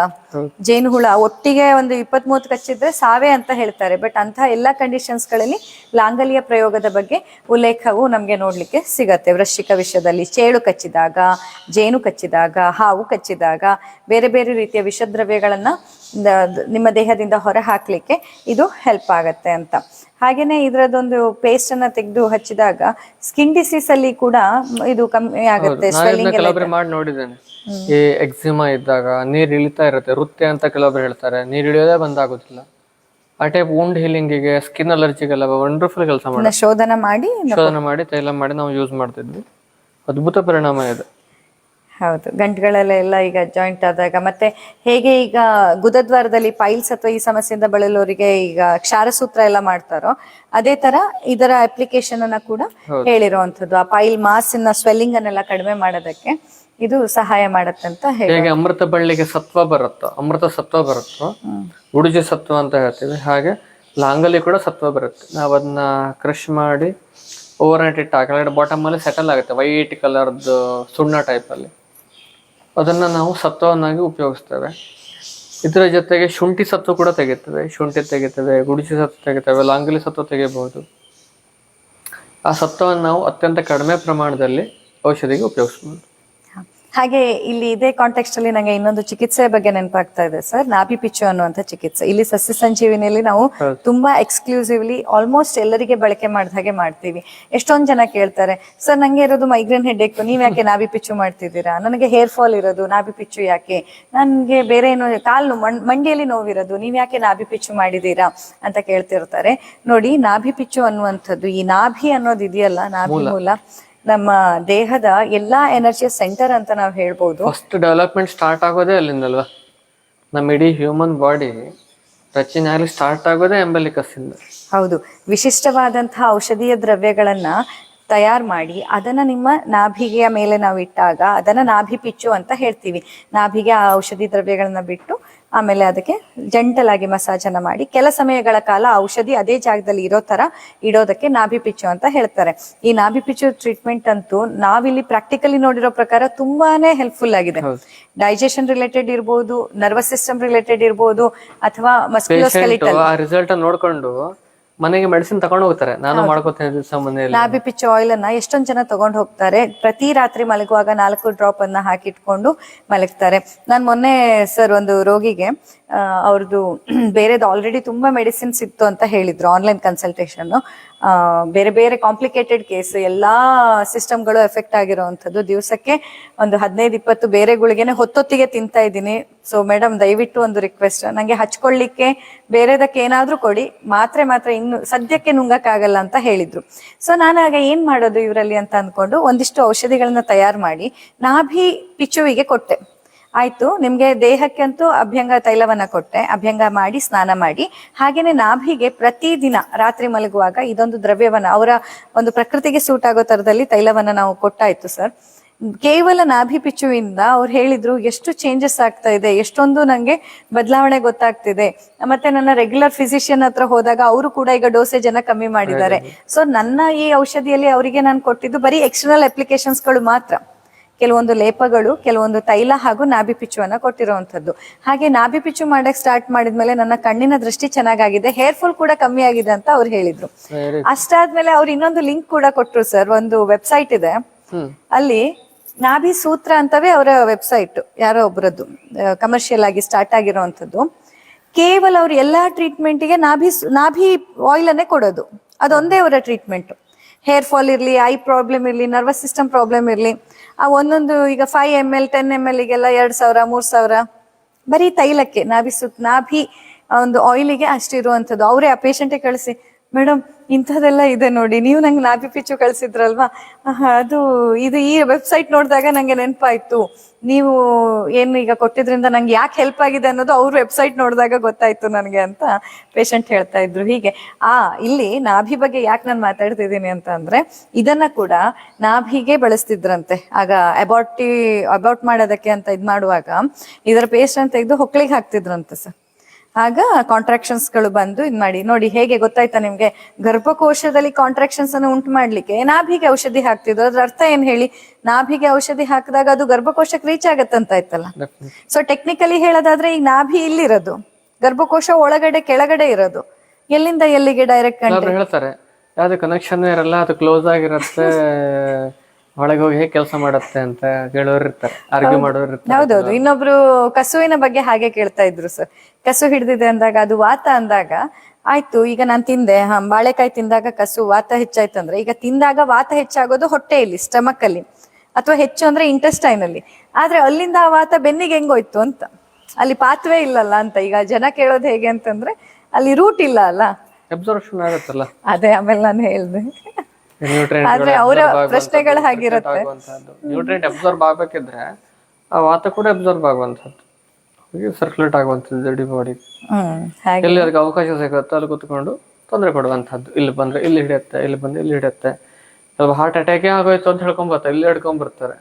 ಜೇನು ಹುಳ ಒಟ್ಟಿಗೆ ಒಂದು 20-30 ಕಚ್ಚಿದ್ರೆ ಸಾವೇ ಅಂತ ಹೇಳ್ತಾರೆ. ಬಟ್ ಅಂತಹ ಎಲ್ಲಾ ಕಂಡೀಷನ್ಸ್ ಗಳಲ್ಲಿ ಲಾಂಗಲಿಯ ಪ್ರಯೋಗದ ಬಗ್ಗೆ ಉಲ್ಲೇಖವು ನಮ್ಗೆ ನೋಡ್ಲಿಕ್ಕೆ ಸಿಗತ್ತೆ. ವೃಶ್ಚಿಕ ವಿಷಯದಲ್ಲಿ ಚೇಳು ಕಚ್ಚಿದಾಗ, ಜೇನು ಕಚ್ಚಿದಾಗ, ಹಾವು ಕಚ್ಚಿದಾಗ, ಬೇರೆ ಬೇರೆ ರೀತಿಯ ವಿಷದ್ರವ್ಯಗಳನ್ನ ನಿಮ್ಮ ದೇಹದಿಂದ ಹೊರ ಹಾಕ್ಲಿಕ್ಕೆ ಇದು ಹೆಲ್ಪ್ ಆಗತ್ತೆ ಅಂತ. ಹಾಗೇನೆ ಇದರದೊಂದು ಪೇಸ್ಟ್ ಅನ್ನ ತೆಗೆದು ಹಚ್ಚಿದಾಗ ಸ್ಕಿನ್ ಡಿಸೀಸ್ ಅಲ್ಲಿ ಕೂಡ ಇದು ಕಮ್ಮಿ ಆಗುತ್ತೆ. ಕೆಲವೊಬ್ಬರು ಮಾಡಿ ನೋಡಿದ್ದೇನೆ. ಈ ಎಕ್ಸಿಮಾ ಇದ್ದಾಗ ನೀರ್ ಇಳಿತಾ ಇರುತ್ತೆ, ವೃತ್ತಿ ಅಂತ ಕೆಲವೊಬ್ರು ಹೇಳ್ತಾರೆ, ನೀರ್ ಇಳಿಯೋದೇ ಬಂದಾಗೋದಿಲ್ಲ. ಆ ಟೈಪ್ ವೂಂಡ್ ಹೀಲಿಂಗಿಗೆ, ಸ್ಕಿನ್ ಅಲರ್ಜಿಗೆಲ್ಲ ವಂಡರ್ಫುಲ್ ಕೆಲಸ ಮಾಡಿ ಶೋಧನ ಮಾಡಿ ತೈಲ ಮಾಡಿ ನಾವು ಯೂಸ್ ಮಾಡ್ತಿದ್ವಿ. ಅದ್ಭುತ ಪರಿಣಾಮ ಇದೆ. ಹೌದು, ಗಂಟುಗಳಲ್ಲೆಲ್ಲ ಈಗ ಜಾಯಿಂಟ್ ಆದಾಗ, ಮತ್ತೆ ಹೇಗೆ ಈಗ ಗುದದ್ವಾರದಲ್ಲಿ ಪೈಲ್ಸ್ ಅಥವಾ ಈ ಸಮಸ್ಯೆಯಿಂದ ಬಳಲೋರಿಗೆ ಈಗ ಕ್ಷಾರಸೂತ್ರ ಎಲ್ಲ ಮಾಡ್ತಾರೋ, ಅದೇ ತರ ಇದರ ಅಪ್ಲಿಕೇಶನ್ ಅನ್ನ ಕೂಡ ಹೇಳಿರುವಂತದ್ದು. ಆ ಪೈಲ್ ಮಾಸಿನ ಸ್ವೆಲ್ಲಿಂಗ್ ಅನ್ನೆಲ್ಲ ಕಡಿಮೆ ಮಾಡೋದಕ್ಕೆ ಇದು ಸಹಾಯ ಮಾಡತ್ತಂತ ಹೇಗೆ ಅಮೃತ ಬಳ್ಳಿಗೆ ಸತ್ವ ಬರುತ್ತೋ, ಅಮೃತ ಸತ್ವ ಬರುತ್ತೋ, ಉಡುಜಿ ಸತ್ವ ಅಂತ ಹೇಳ್ತೀವಿ, ಹಾಗೆ ಲಾಂಗಲಿ ಕೂಡ ಸತ್ವ ಬರುತ್ತೆ. ನಾವ್ ಅದನ್ನ ಕ್ರಶ್ ಮಾಡಿ ಓವರ್ ನೈಟ್ ಇಟ್ಟು ಕೆಳಗಡೆ ಬಾಟಮ್ ಅಲ್ಲಿ ಸೆಟಲ್ ಆಗುತ್ತೆ, ವೈಟ್ ಕಲರ್ದು ಸುಣ್ಣ ಟೈಪ್ ಅಲ್ಲಿ. ಅದನ್ನ ನಾವು ಸತ್ವವನ್ನಾಗಿ ಉಪಯೋಗಿಸ್ತೇವೆ. ಇದರ ಜೊತೆಗೆ ಶುಂಠಿ ಸತ್ವ ಕೂಡ ತೆಗಿತೇವೆ, ಶುಂಠಿ ತೆಗಿತೇವೆ, ಗುಡಿಸಿ ಸತ್ವ ತೆಗಿತೇವೆ, ಲಾಂಗಲಿ ಸತ್ವ ತೆಗಿಬಹುದು. ಆ ಸತ್ವವನ್ನು ನಾವು ಅತ್ಯಂತ ಕಡಿಮೆ ಪ್ರಮಾಣದಲ್ಲಿ ಔಷಧಿಗೆ ಉಪಯೋಗಿಸಬಹುದು. ಹಾಗೆ ಇಲ್ಲಿ ಇದೇ ಕಾಂಟೆಕ್ಸ್ಟ್ ಅಲ್ಲಿ ನಂಗೆ ಇನ್ನೊಂದು ಚಿಕಿತ್ಸೆ ಬಗ್ಗೆ ನೆನಪಾಗ್ತಾ ಇದೆ ಸರ್, ನಾಭಿ ಪಿಚ್ಚು ಅನ್ನುವಂಥ ಚಿಕಿತ್ಸೆ. ಇಲ್ಲಿ ಸಸ್ಯ ಸಂಜೀವಿನಿಯಲ್ಲಿ ನಾವು ತುಂಬಾ ಎಕ್ಸ್ಕ್ಲೂಸಿವ್ಲಿ ಆಲ್ಮೋಸ್ಟ್ ಎಲ್ಲರಿಗೆ ಬಳಕೆ ಮಾಡಿದ ಹಾಗೆ ಮಾಡ್ತೀವಿ. ಎಷ್ಟೊಂದ್ ಜನ ಕೇಳ್ತಾರೆ, ಸರ್ ನಂಗೆ ಇರೋದು ಮೈಗ್ರೇನ್ ಹೆಡ್ಏಕ್, ನೀವ್ ಯಾಕೆ ನಾಭಿ ಪಿಚ್ಚು ಮಾಡ್ತಿದ್ದೀರಾ? ನನಗೆ ಹೇರ್ ಫಾಲ್ ಇರೋದು, ನಾಭಿ ಪಿಚ್ಚು ಯಾಕೆ? ನನ್ಗೆ ಬೇರೆ ಏನೋ ಕಾಲು ಮಂಡಿಯಲ್ಲಿ ನೋವಿರೋದು, ನೀವ್ ಯಾಕೆ ನಾಭಿ ಪಿಚ್ಚು ಮಾಡಿದೀರಾ ಅಂತ ಕೇಳ್ತಿರ್ತಾರೆ. ನೋಡಿ, ನಾಭಿ ಪಿಚ್ಚು ಅನ್ನುವಂಥದ್ದು, ಈ ನಾಭಿ ಅನ್ನೋದು ಇದೆಯಲ್ಲ, ನಾಭಿ ಮೂಲ ನಮ್ಮ ದೇಹದ ಎಲ್ಲಾ ಎನರ್ಜಿಯ ಸೆಂಟರ್ ಅಂತ ನಾವು ಹೇಳ್ಬೋದು. ಫಸ್ಟ್ ಡೆವಲಪ್ಮೆಂಟ್ ಸ್ಟಾರ್ಟ್ ಆಗೋದೇ ಅಲ್ಲಿಂದಲ್ವಾ? ನಮ್ಮ ಇಡೀ ಹ್ಯೂಮನ್ ಬಾಡಿ ರಚನೆ ಆಗಲಿ ಸ್ಟಾರ್ಟ್ ಆಗೋದೇ ಎಂಬಲಿಕಸ್ ಇಂದ. ಹೌದು, ವಿಶಿಷ್ಟವಾದಂತಹ ಔಷಧೀಯ ದ್ರವ್ಯಗಳನ್ನ ತಯಾರು ಮಾಡಿ ಅದನ್ನ ನಿಮ್ಮ ನಾಭಿಗೆಯ ಮೇಲೆ ನಾವು ಇಟ್ಟಾಗ ಅದನ್ನ ನಾಭಿ ಪಿಚ್ಚು ಅಂತ ಹೇಳ್ತೀವಿ. ನಾಭಿಗೆ ಆ ಔಷಧಿ ದ್ರವ್ಯಗಳನ್ನ ಬಿಟ್ಟು ಆಮೇಲೆ ಅದಕ್ಕೆ ಜಂಟಲ್ ಆಗಿ ಮಸಾಜನ್ನ ಮಾಡಿ ಕೆಲ ಸಮಯಗಳ ಕಾಲ ಔಷಧಿ ಅದೇ ಜಾಗದಲ್ಲಿ ಇರೋ ತರ ಇಡೋದಕ್ಕೆ ನಾಭಿ ಪಿಚ್ಚು ಅಂತ ಹೇಳ್ತಾರೆ. ಈ ನಾಭಿ ಪಿಚ್ಚು ಟ್ರೀಟ್ಮೆಂಟ್ ಅಂತೂ ನಾವಿಲ್ಲಿ ಪ್ರಾಕ್ಟಿಕಲಿ ನೋಡಿರೋ ಪ್ರಕಾರ ತುಂಬಾನೇ ಹೆಲ್ಪ್ಫುಲ್ ಆಗಿದೆ. ಡೈಜೆಷನ್ ರಿಲೇಟೆಡ್ ಇರ್ಬೋದು, ನರ್ವಸ್ ಸಿಸ್ಟಮ್ ರಿಲೇಟೆಡ್ ಇರ್ಬೋದು, ಅಥವಾ ಮಸ್ಕ್ಯುಲೋಸ್ಕೆಲಿಟಲ್ ರಿಸಲ್ಟ್ ನೋಡ್ಕೊಂಡು ಮನೆಗೆ ಮೆಡಿಸಿನ್ ತಗೊಂಡು ಹೋಗ್ತಾರೆ. ನಾನು ಮಾಡ್ಕೋತೇನೆ ದಿವಸ ಮನೆಯಲ್ಲಿ. ನಾಭಿ ಪಿಚ್ಚು ಆಯಿಲ್ ಅನ್ನ ಎಷ್ಟೊಂದ್ ಜನ ತಗೊಂಡು ಹೋಗ್ತಾರೆ. ಪ್ರತಿ ರಾತ್ರಿ ಮಲಗುವಾಗ 4 ಡ್ರಾಪ್ ಅನ್ನ ಹಾಕಿಟ್ಕೊಂಡು ಮಲಗ್ತಾರೆ. ನಾನ್ ಮೊನ್ನೆ ಸರ್ ಒಂದು ರೋಗಿಗೆ ಅವ್ರದ್ದು ಬೇರೆದು ಆಲ್ರೆಡಿ ತುಂಬಾ ಮೆಡಿಸಿನ್ಸ್ ಇತ್ತು ಅಂತ ಹೇಳಿದ್ರು, ಆನ್ಲೈನ್ ಕನ್ಸಲ್ಟೇಷನ್, ಬೇರೆ ಬೇರೆ ಕಾಂಪ್ಲಿಕೇಟೆಡ್ ಕೇಸ್, ಎಲ್ಲಾ ಸಿಸ್ಟಮ್ಗಳು ಎಫೆಕ್ಟ್ ಆಗಿರೋವಂಥದ್ದು. ದಿವಸಕ್ಕೆ ಒಂದು 15-20 ಬೇರೆ ಗುಳಿಗೆನೆ ಹೊತ್ತೊತ್ತಿಗೆ ತಿಂತಾ ಇದ್ದೀನಿ. ಸೊ ಮೇಡಮ್, ದಯವಿಟ್ಟು ಒಂದು ರಿಕ್ವೆಸ್ಟ್, ನಂಗೆ ಹಚ್ಕೊಳ್ಳಿಕ್ಕೆ ಬೇರೆದಕ್ಕೆ ಏನಾದ್ರೂ ಕೊಡಿ, ಮಾತ್ರ ಇನ್ನು ಸದ್ಯಕ್ಕೆ ನುಂಗಕ್ಕಾಗಲ್ಲ ಅಂತ ಹೇಳಿದ್ರು. ಸೊ ನಾನಾಗ ಏನ್ ಮಾಡೋದು ಇವರಲ್ಲಿ ಅಂತ ಅಂದ್ಕೊಂಡು ಒಂದಿಷ್ಟು ಔಷಧಿಗಳನ್ನ ತಯಾರು ಮಾಡಿ ನಾಭಿ ಪಿಚ್ಚುವಿಗೆ ಕೊಟ್ಟೆ. ಆಯ್ತು, ನಿಮ್ಗೆ ದೇಹಕ್ಕಂತೂ ಅಭ್ಯಂಗ ತೈಲವನ್ನ ಕೊಟ್ಟೆ, ಅಭ್ಯಂಗ ಮಾಡಿ ಸ್ನಾನ ಮಾಡಿ, ಹಾಗೇನೆ ನಾಭಿಗೆ ಪ್ರತಿದಿನ ರಾತ್ರಿ ಮಲಗುವಾಗ ಇದೊಂದು ದ್ರವ್ಯವನ್ನ, ಅವರ ಒಂದು ಪ್ರಕೃತಿಗೆ ಸೂಟ್ ಆಗೋ ತರದಲ್ಲಿ ತೈಲವನ್ನ ನಾವು ಕೊಟ್ಟಾಯ್ತು ಸರ್. ಕೇವಲ ನಾಭಿ ಪಿಚ್ಚುವಿಂದ ಅವ್ರು ಹೇಳಿದ್ರು ಎಷ್ಟು ಚೇಂಜಸ್ ಆಗ್ತಾ ಇದೆ, ಎಷ್ಟೊಂದು ನಂಗೆ ಬದಲಾವಣೆ ಗೊತ್ತಾಗ್ತಿದೆ. ಮತ್ತೆ ನನ್ನ ರೆಗ್ಯುಲರ್ ಫಿಸಿಷಿಯನ್ ಹತ್ರ ಹೋದಾಗ ಅವರು ಕೂಡ ಈಗ ಡೋಸೇಜ್ ಅನ್ನ ಕಮ್ಮಿ ಮಾಡಿದ್ದಾರೆ. ಸೊ ನನ್ನ ಈ ಔಷಧಿಯಲ್ಲಿ ಅವರಿಗೆ ನಾನು ಕೊಟ್ಟಿದ್ದು ಬರೀ ಎಕ್ಸ್ಟರ್ನಲ್ ಅಪ್ಲಿಕೇಶನ್ಸ್ ಗಳು ಮಾತ್ರ, ಕೆಲವೊಂದು ಲೇಪಗಳು, ಕೆಲವೊಂದು ತೈಲ ಹಾಗೂ ನಾಭಿ ಪಿಚ್ಚುವನ್ನ ಕೊಟ್ಟಿರುವಂತದ್ದು. ಹಾಗೆ ನಾಭಿ ಪಿಚ್ಚು ಮಾಡಕ್ ಸ್ಟಾರ್ಟ್ ಮಾಡಿದ್ಮೇಲೆ ನನ್ನ ಕಣ್ಣಿನ ದೃಷ್ಟಿ ಚೆನ್ನಾಗಿದೆ, ಹೇರ್ ಫಾಲ್ ಕೂಡ ಕಮ್ಮಿ ಆಗಿದೆ ಅಂತ ಅವ್ರು ಹೇಳಿದ್ರು. ಅಷ್ಟಾದ್ಮೇಲೆ ಅವ್ರು ಇನ್ನೊಂದು ಲಿಂಕ್ ಕೂಡ ಕೊಟ್ರು ಸರ್. ಒಂದು ವೆಬ್ಸೈಟ್ ಇದೆ, ಅಲ್ಲಿ ನಾಭಿ ಸೂತ್ರ ಅಂತವೇ ಅವರ ವೆಬ್ಸೈಟ್, ಯಾರೋ ಒಬ್ರದ್ದು ಕಮರ್ಷಿಯಲ್ ಆಗಿ ಸ್ಟಾರ್ಟ್ ಆಗಿರೋವಂಥದ್ದು. ಕೇವಲ ಅವ್ರು ಎಲ್ಲಾ ಟ್ರೀಟ್ಮೆಂಟ್ಗೆ ನಾಭಿ ಆಯಿಲ್ ಅನ್ನೇ ಕೊಡೋದು, ಅದೊಂದೇ ಅವರ ಟ್ರೀಟ್ಮೆಂಟ್. ಹೇರ್ ಫಾಲ್ ಇರ್ಲಿ, ಐ ಪ್ರಾಬ್ಲಮ್ ಇರ್ಲಿ, ನರ್ವಸ್ ಸಿಸ್ಟಮ್ ಪ್ರಾಬ್ಲಮ್ ಇರ್ಲಿ, ಆ ಒಂದೊಂದು ಈಗ 5 ml 10 ml ಗೆಲ್ಲ 2,000 3,000 ಬರೀ ತೈಲಕ್ಕೆ, ನಾಭಿ ಒಂದು ಆಯಿಲಿಗೆ ಅಷ್ಟಿರುವಂಥದ್ದು. ಅವರೇ ಆ ಪೇಷಂಟೇ ಕಳಿಸಿ, ಮೇಡಮ್ ಇಂಥದ್ದೆಲ್ಲ ಇದೆ ನೋಡಿ, ನೀವು ನಂಗೆ ನಾಭಿ ಪಿಚ್ಚು ಕಳ್ಸಿದ್ರಲ್ವಾ, ಅದು ಇದು ಈ ವೆಬ್ಸೈಟ್ ನೋಡಿದಾಗ ನಂಗೆ ನೆನಪಾಯ್ತು, ನೀವು ಏನು ಈಗ ಕೊಟ್ಟಿದ್ರಿಂದ ನಂಗೆ ಯಾಕೆ ಹೆಲ್ಪ್ ಆಗಿದೆ ಅನ್ನೋದು ಅವ್ರ ವೆಬ್ಸೈಟ್ ನೋಡಿದಾಗ ಗೊತ್ತಾಯ್ತು ನನಗೆ ಅಂತ ಪೇಷಂಟ್ ಹೇಳ್ತಾ ಇದ್ರು. ಹೀಗೆ ಇಲ್ಲಿ ನಾಭಿ ಬಗ್ಗೆ ಯಾಕೆ ನಾನು ಮಾತಾಡ್ತಿದ್ದೀನಿ ಅಂತ ಅಂದ್ರೆ, ಇದನ್ನ ಕೂಡ ನಾಭಿಗೆ ಬಳಸ್ತಿದ್ರಂತೆ. ಆಗ ಅಬಾರ್ಟ್ ಮಾಡೋದಕ್ಕೆ ಅಂತ ಇದ್ ಮಾಡುವಾಗ ಇದರ ಪೇಸ್ಟ್ ಅಂತ ತೆಗೆದು ಹೊಕ್ಳಿಗೆ ಹಾಕ್ತಿದ್ರಂತೆ ಸರ್. ಆಗ ಕಾಂಟ್ರಾಕ್ಷನ್ಸ್ ಗಳು ಬಂದು ಇದ್ ಮಾಡಿ ನೋಡಿ, ಹೇಗೆ ಗೊತ್ತಾಯ್ತಾ ನಿಮ್ಗೆ, ಗರ್ಭಕೋಶದಲ್ಲಿ ಕಾಂಟ್ರಾಕ್ಷನ್ಸ್ ಅನ್ನು ಉಂಟು ಮಾಡ್ಲಿಕ್ಕೆ ನಾಭಿಗೆ ಔಷಧಿ ಹಾಕ್ತಿದ್ರು. ಅದ್ರ ಅರ್ಥ ಏನ್ ಹೇಳಿ, ನಾಭಿಗೆ ಔಷಧಿ ಹಾಕಿದಾಗ ಅದು ಗರ್ಭಕೋಶಕ್ಕೆ ರೀಚ್ ಆಗತ್ತಂತ ಆಯ್ತಲ್ಲ. ಸೊ ಟೆಕ್ನಿಕಲಿ ಹೇಳೋದಾದ್ರೆ ಈಗ ನಾಭಿ ಇಲ್ಲಿರೋದು, ಗರ್ಭಕೋಶ ಒಳಗಡೆ ಕೆಳಗಡೆ ಇರೋದು, ಎಲ್ಲಿಂದ ಎಲ್ಲಿಗೆ ಡೈರೆಕ್ಟ್ ಹೇಳ್ತಾರೆ. ಯಾವ್ದು ಕನೆಕ್ಷನ್ ಇರಲ್ಲ, ಅದು ಕ್ಲೋಸ್ ಆಗಿರುತ್ತೆ, ಒಳಗೆ ಹೋಗಿ ಹೇಗೆ ಕೆಲಸ ಮಾಡತ್ತೆ ಅಂತ ಕೇಳೋರು ಇರ್ತಾರೆ, ಆರ್ಗ್ಯೂ ಮಾಡೋರು ಇರ್ತಾರೆ. ಹೌದೌದು. ಇನ್ನೊಬ್ರು ಕಸುವಿನ ಬಗ್ಗೆ ಹಾಗೆ ಕೇಳ್ತಾ ಇದ್ರು ಸರ್. ಕಸು ಹಿಡಿದಿದೆ ಅಂದಾಗ, ಅದು ವಾತ ಅಂದಾಗ, ಆಯ್ತು ಈಗ ನಾನು ತಿಂದೆ, ಬಾಳೆಕಾಯಿ ತಿಂದಾಗ ಕಸು ವಾತ ಹೆಚ್ಚಾಯ್ತು ಅಂದ್ರೆ, ಈಗ ತಿಂದಾಗ ವಾತ ಹೆಚ್ಚಾಗೋದು ಹೊಟ್ಟೆಯಲ್ಲಿ, ಸ್ಟಮಕ್ ಅಲ್ಲಿ, ಅಥವಾ ಹೆಚ್ಚು ಅಂದ್ರೆ ಇಂಟೆಸ್ಟೈನ್ ಅಲ್ಲಿ. ಆದ್ರೆ ಅಲ್ಲಿಂದ ಆ ವಾತ ಬೆನ್ನಿಗೆ ಹೆಂಗೋಯ್ತು ಅಂತ, ಅಲ್ಲಿ ಪಾತ್ವೇ ಇಲ್ಲಲ್ಲ ಅಂತ. ಈಗ ಜನ ಕೇಳೋದು ಹೇಗೆ ಅಂತಂದ್ರೆ, ಅಲ್ಲಿ ರೂಟ್ ಇಲ್ಲ ಅಲ್ಲ, ಅಬ್ಸರ್ಪ್ಷನ್ ಆಗುತ್ತಲ್ಲ. ಅದೇ ಆಮೇಲೆ ನಾನು ಹೇಳ್ದೆ, ಆದ್ರೆ ಅವರ ಪ್ರಶ್ನೆಗಳು ಹಾಗಿರುತ್ತೆ. ನ್ಯೂಟ್ರಿಯೆಂಟ್ ಅಬ್ಸರ್ವ್ ಆಗ್ಬೇಕಿದ್ರೆ ಆ ವಾತ ಕೂಡ ಅಬ್ಸರ್ವ್ ಆಗುವಂತದ್ದು, ಸರ್ಕ್ಯುಲೇಟ್ ಆಗುವಂತದ್ದು ಇಡೀ ಬಾಡಿ. ಎಲ್ಲಿ ಅದಕ್ಕೆ ಅವಕಾಶ ಸಿಗುತ್ತೆ ಅಲ್ಲಿ ಕುತ್ಕೊಂಡು ತೊಂದರೆ ಕೊಡುವಂತದ್ದು. ಇಲ್ಲಿ ಬಂದ್ರೆ ಇಲ್ಲಿ ಹಿಡಿಯುತ್ತೆ, ಇಲ್ಲಿ ಬಂದ್ರೆ ಇಲ್ಲಿ ಹಿಡಿಯುತ್ತೆ. ಸ್ವಲ್ಪ ಹಾರ್ಟ್ ಅಟ್ಯಾಕೇ ಆಗೋಯ್ತು ಅಂತ ಹೇಳ್ಕೊಂಬರ್ತಾರೆ, ಇಲ್ಲಿ ಹಿಡ್ಕೊಂಡ್ಬರ್ತಾರೆ.